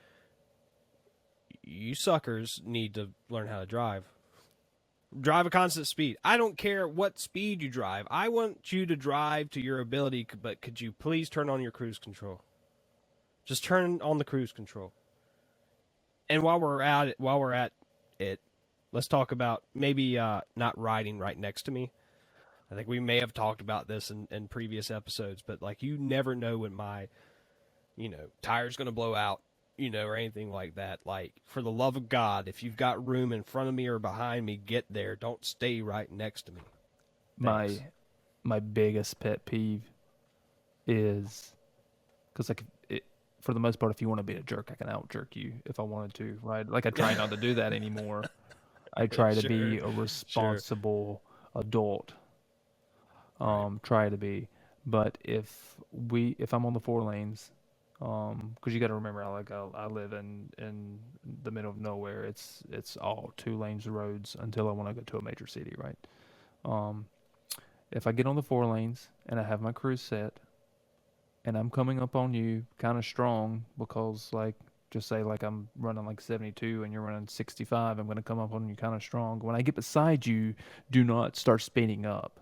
you suckers need to learn how to drive. Drive a constant speed. I don't care what speed you drive. I want you to drive to your ability, but could you please turn on your cruise control? Just turn on the cruise control. And while we're at it, let's talk about maybe not riding right next to me. I think we may have talked about this in previous episodes, but like you never know when my, tire's going to blow out, or anything like that. Like, for the love of God, if you've got room in front of me or behind me, get there. Don't stay right next to me. Thanks. My biggest pet peeve is because like for the most part, if you want to be a jerk, I can out jerk you if I wanted to, right? Like I try not to do that anymore. I try to Sure, be a sure. responsible adult. Right. Try to be. But if I'm on the four lanes, because you got to remember, I live in the middle of nowhere. It's all two lanes of roads until I want to go to a major city, right? Um, if I get on the four lanes and I have my cruise set and I'm coming up on you kind of strong because like just say like I'm running like 72 and you're running 65, I'm going to come up on you kind of strong. When I get beside you, do not start speeding up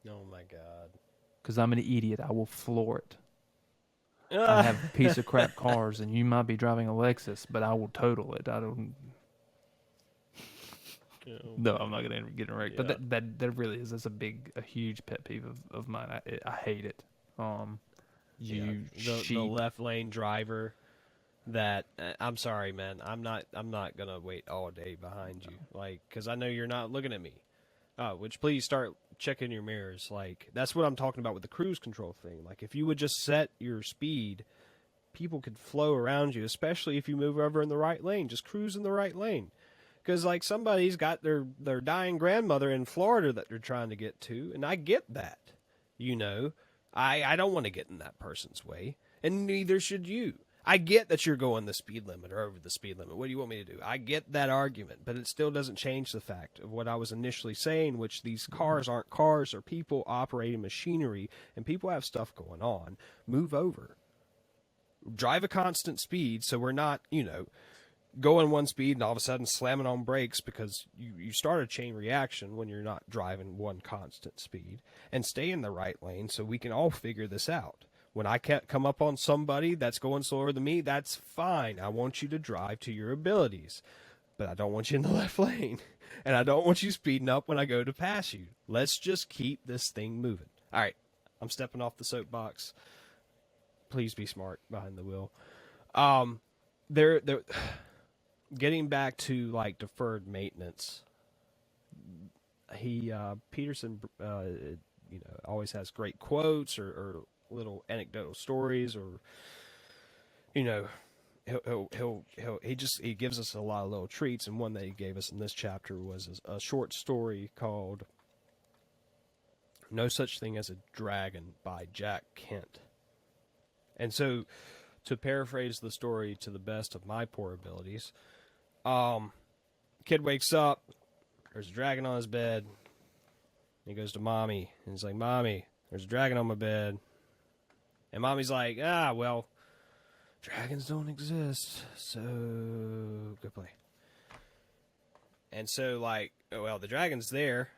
Oh my God. because I'm an idiot. I will floor it. I Ah. have piece of crap cars and you might be driving a Lexus, but I will total it. I don't. Oh No, I'm not man. gonna get wrecked. But Yeah. that really is that's a huge pet peeve of mine. I hate it. Um, Yeah. you The sheep. left lane driver that I'm sorry, man. I'm not gonna wait all day behind you, like, because I know you're not looking at me. Which please start checking your mirrors. Like that's what I'm talking about with the cruise control thing. Like if you would just set your speed, people could flow around you, especially if you move over in the right lane. Just cruise in the right lane. Because like somebody's got their dying grandmother in Florida that they're trying to get to, and I get that. You know, I don't want to get in that person's way, and neither should you. I get that you're going the speed limit or over the speed limit. What do you want me to do? I get that argument, but it still doesn't change the fact of what I was initially saying, which these cars aren't cars, or people operating machinery, and people have stuff going on. Move over. Drive a constant speed so we're not, going one speed and all of a sudden slamming on brakes, because you start a chain reaction when you're not driving one constant speed. And stay in the right lane so we can all figure this out. When I can't come up on somebody that's going slower than me, that's fine. I want you to drive to your abilities, but I don't want you in the left lane. And I don't want you speeding up when I go to pass you. Let's just keep this thing moving. All right, I'm stepping off the soapbox. Please be smart behind the wheel. Um, there getting back to like deferred maintenance, he Peterson, always has great quotes or little anecdotal stories, or you know, he gives us a lot of little treats. And one that he gave us in this chapter was a short story called "No Such Thing as a Dragon" by Jack Kent. And so, to paraphrase the story to the best of my poor abilities, kid wakes up, there's a dragon on his bed. He goes to mommy, and he's like, "Mommy, there's a dragon on my bed." And mommy's like, well, dragons don't exist, so go play. And so, like, well, the dragon's there,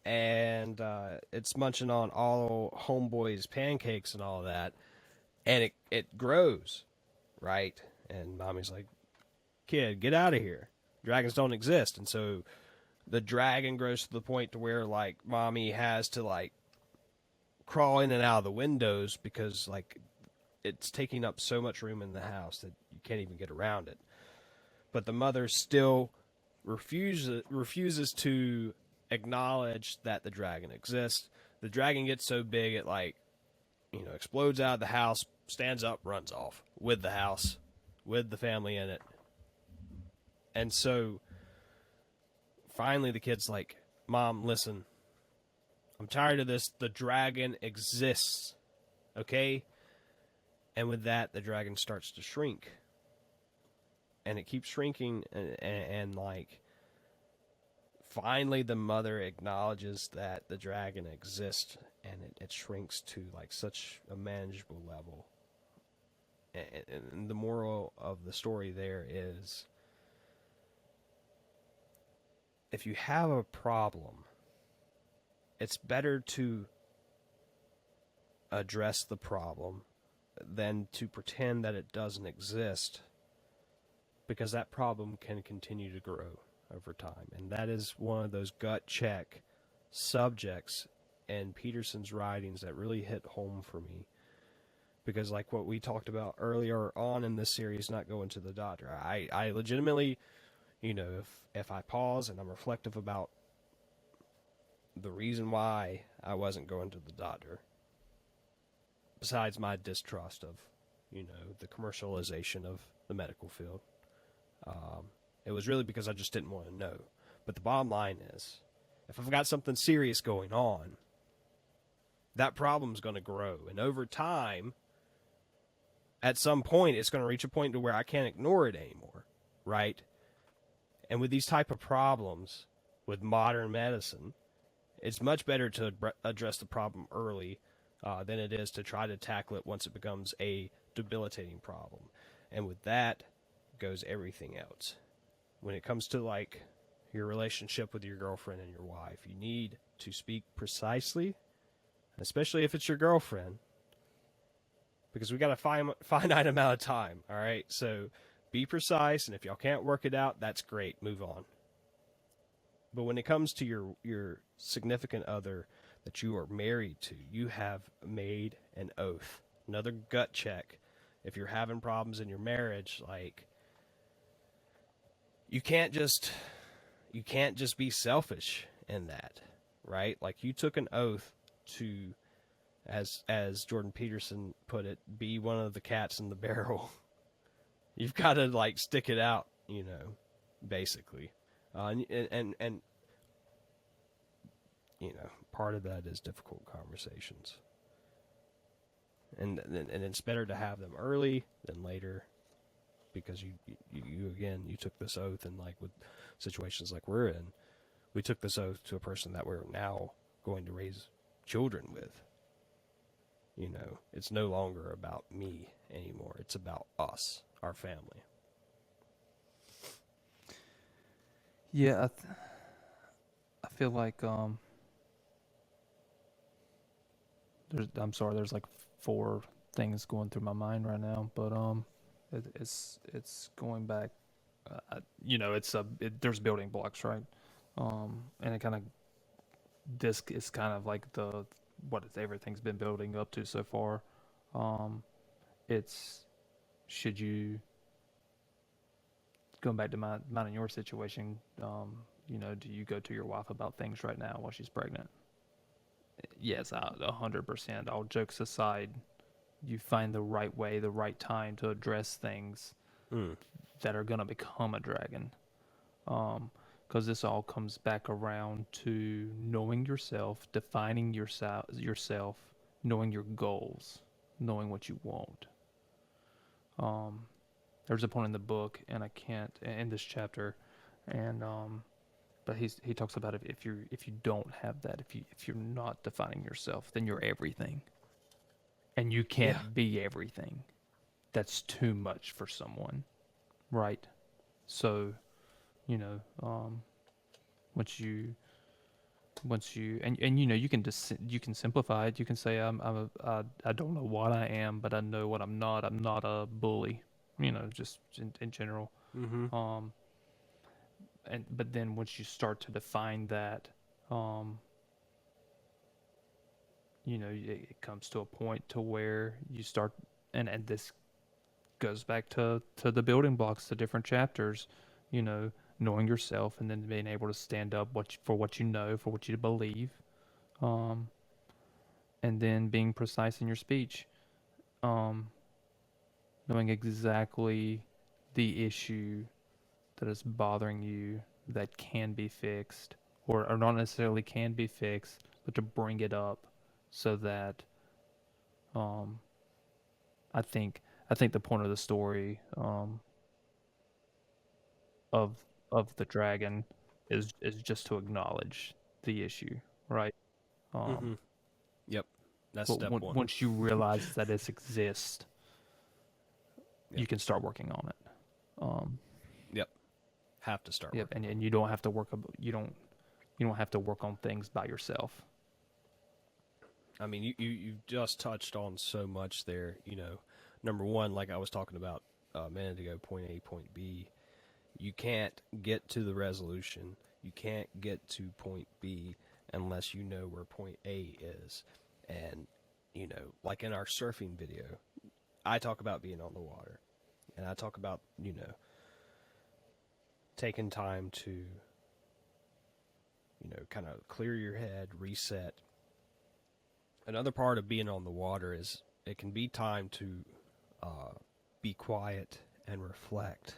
and it's munching on all homeboy's pancakes and all that, and it grows, right? And mommy's like, "Kid, get out of here. Dragons don't exist." And so the dragon grows to the point to where like mommy has to like crawl in and out of the windows because like it's taking up so much room in the house that you can't even get around it. But the mother still refuses to acknowledge that the dragon exists. The dragon gets so big it like, explodes out of the house, stands up, runs off with the house, with the family in it. And so finally the kid's like, "Mom, listen, I'm tired of this. The dragon exists. Okay?" And with that, the dragon starts to shrink. And it keeps shrinking. And like, finally, the mother acknowledges that the dragon exists. And it shrinks to like such a manageable level. And the moral of the story there is if you have a problem, it's better to address the problem than to pretend that it doesn't exist, because that problem can continue to grow over time. And that is one of those gut check subjects in Peterson's writings that really hit home for me. Because, like what we talked about earlier on in this series, not going to the doctor, I legitimately, if I pause and I'm reflective about the reason why I wasn't going to the doctor, besides my distrust of, the commercialization of the medical field, it was really because I just didn't want to know. But the bottom line is, if I've got something serious going on, that problem's going to grow. And over time, at some point, it's going to reach a point to where I can't ignore it anymore, right? And with these type of problems, with modern medicine, it's much better to address the problem early than it is to try to tackle it once it becomes a debilitating problem. And with that goes everything else. When it comes to like your relationship with your girlfriend and your wife, you need to speak precisely, especially if it's your girlfriend, because we got a finite amount of time. All right, so be precise, and if y'all can't work it out, that's great. Move on. But when it comes to your significant other that you are married to, you have made an oath. Another gut check. If you're having problems in your marriage, like, you can't just be selfish in that, right? Like, you took an oath to, as Jordan Peterson put it, be one of the cats in the barrel. You've got to like stick it out, basically. And part of that is difficult conversations. And it's better to have them early than later, because you again, you took this oath, and like with situations like we're in, we took this oath to a person that we're now going to raise children with. It's no longer about me anymore. It's about us, our family. Yeah, I feel like I'm sorry, there's like four things going through my mind right now, but it's going back. There's building blocks, right? And it kind of this is kind of like everything's been building up to so far. Um, it's should you going back to mine and your situation? Do you go to your wife about things right now while she's pregnant? Yes, 100%. All jokes aside, you find the right way, the right time to address things Mm. that are gonna become a dragon. Because this all comes back around to knowing yourself, defining yourself, knowing your goals, knowing what you want. Um, there's a point in the book, and I can't in this chapter, and but he talks about if you don't have that, if you're not defining yourself, then you're everything, and you Yeah. can't be everything. That's too much for someone, right? So, you know, once you you can just you can simplify it. You can say I don't know what I am, but I know what I'm not. I'm not a bully, just in general. Mm-hmm. Um, and but then once you start to define that, um, it comes to a point to where you start, and this goes back to the building blocks, the different chapters, knowing yourself, and then being able to stand up for what you know, for what you believe, um, and then being precise in your speech, um, knowing exactly the issue that is bothering you that can be fixed, or not necessarily can be fixed, but to bring it up so that um, I think the point of the story of the dragon is just to acknowledge the issue, right? Mm-hmm. Um, Yep. That's but step one. once you realize that it exists, Yep. you can start working on it. Um, Yep. have to start Yep, working on. and you don't have to you don't have to work on things by yourself. I mean, you just touched on so much there. Number one, like I was talking about a minute ago, point A, point B. You can't get to the resolution. You can't get to point B unless you know where point A is. And, like in our surfing video, I talk about being on the water. And I talk about, taking time to, kind of clear your head, reset. Another part of being on the water is it can be time to be quiet and reflect,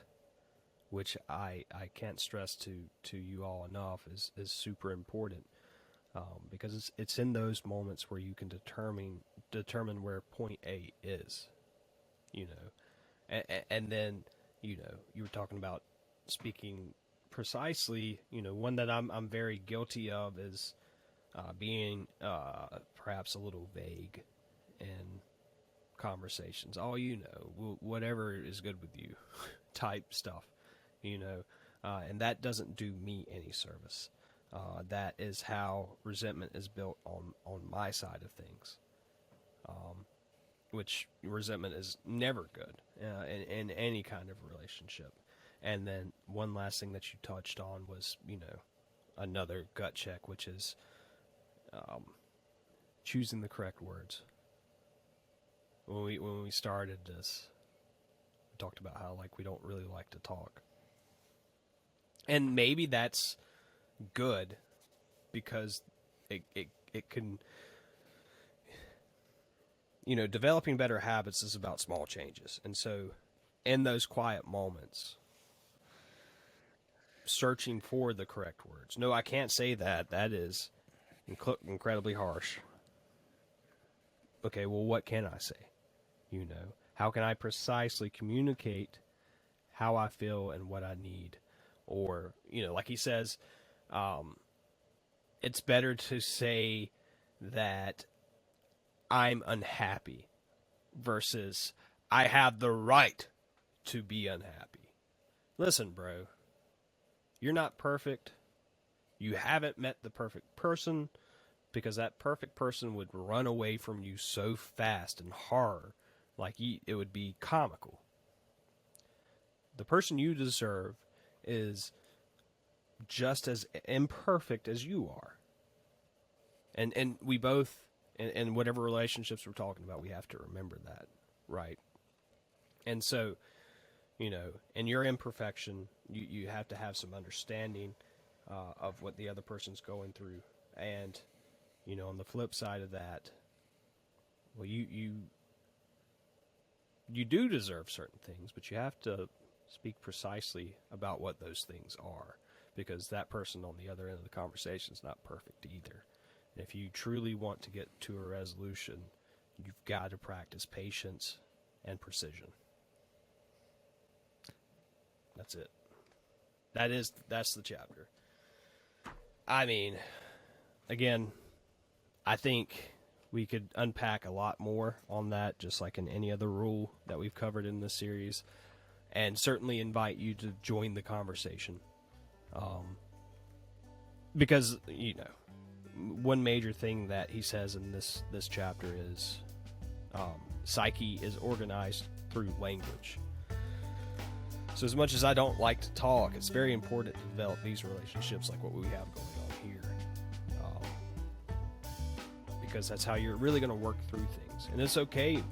which I can't stress to you all enough is super important, because it's in those moments where you can determine where point A is, and then you were talking about speaking precisely. One that I'm very guilty of is being perhaps a little vague in conversations. Oh, whatever is good with you, type stuff, and that doesn't do me any service. That is how resentment is built on my side of things, which resentment is never good in any kind of relationship. And then one last thing that you touched on was, another gut check, which is choosing the correct words. When we started this, we talked about how we don't really like to talk, and maybe that's good because it can, developing better habits is about small changes, and so in those quiet moments, searching for the correct words. No, I can't say that. That is incredibly harsh. Okay, well, what can I say? How can I precisely communicate how I feel and what I need? Or, like he says, it's better to say that I'm unhappy versus I have the right to be unhappy. Listen, bro, you're not perfect. You haven't met the perfect person, because that perfect person would run away from you so fast in horror, it would be comical. The person you deserve is just as imperfect as you are. And we both, in whatever relationships we're talking about, we have to remember that, right? And so, in your imperfection, you have to have some understanding of what the other person's going through. And, on the flip side of that, well, you do deserve certain things, but you have to speak precisely about what those things are, because that person on the other end of the conversation is not perfect either. And if you truly want to get to a resolution, you've got to practice patience and precision. That's it. That's the chapter. I mean, again, I think we could unpack a lot more on that, just like in any other rule that we've covered in this series, and certainly invite you to join the conversation. Because, one major thing that he says in this chapter is psyche is organized through language. So as much as I don't like to talk, it's very important to develop these relationships like what we have going on here. Because that's how you're really going to work through things. And it's okay,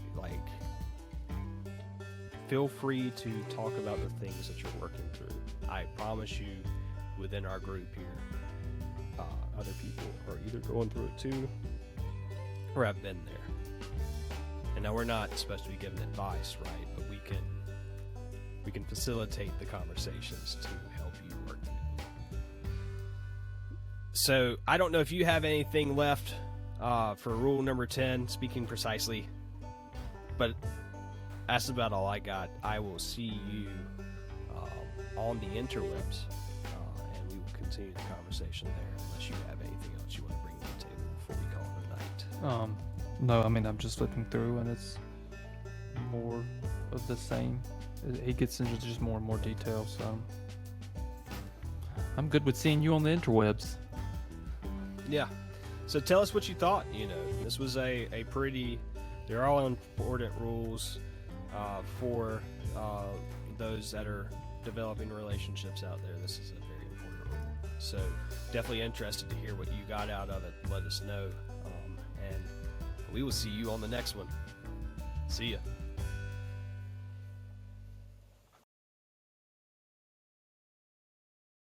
feel free to talk about the things that you're working through. I promise you, within our group here, other people are either going through it too, or have been there. And now we're not supposed to be giving advice, right? But we can facilitate the conversations to help you work through it. So I don't know if you have anything left for rule number 10, speaking precisely, but that's about all I got. I will see you on the interwebs, and we will continue the conversation there, unless you have anything else you want to bring to the table before we call it a night. No, I mean, I'm just flipping through, and it's more of the same. He gets into just more and more detail, so I'm good with seeing you on the interwebs. Yeah. So tell us what you thought. This was a pretty. They're all important rules for those that are developing relationships out there. This is a very important rule. So definitely interested to hear what you got out of it. Let us know, and we will see you on the next one. See ya.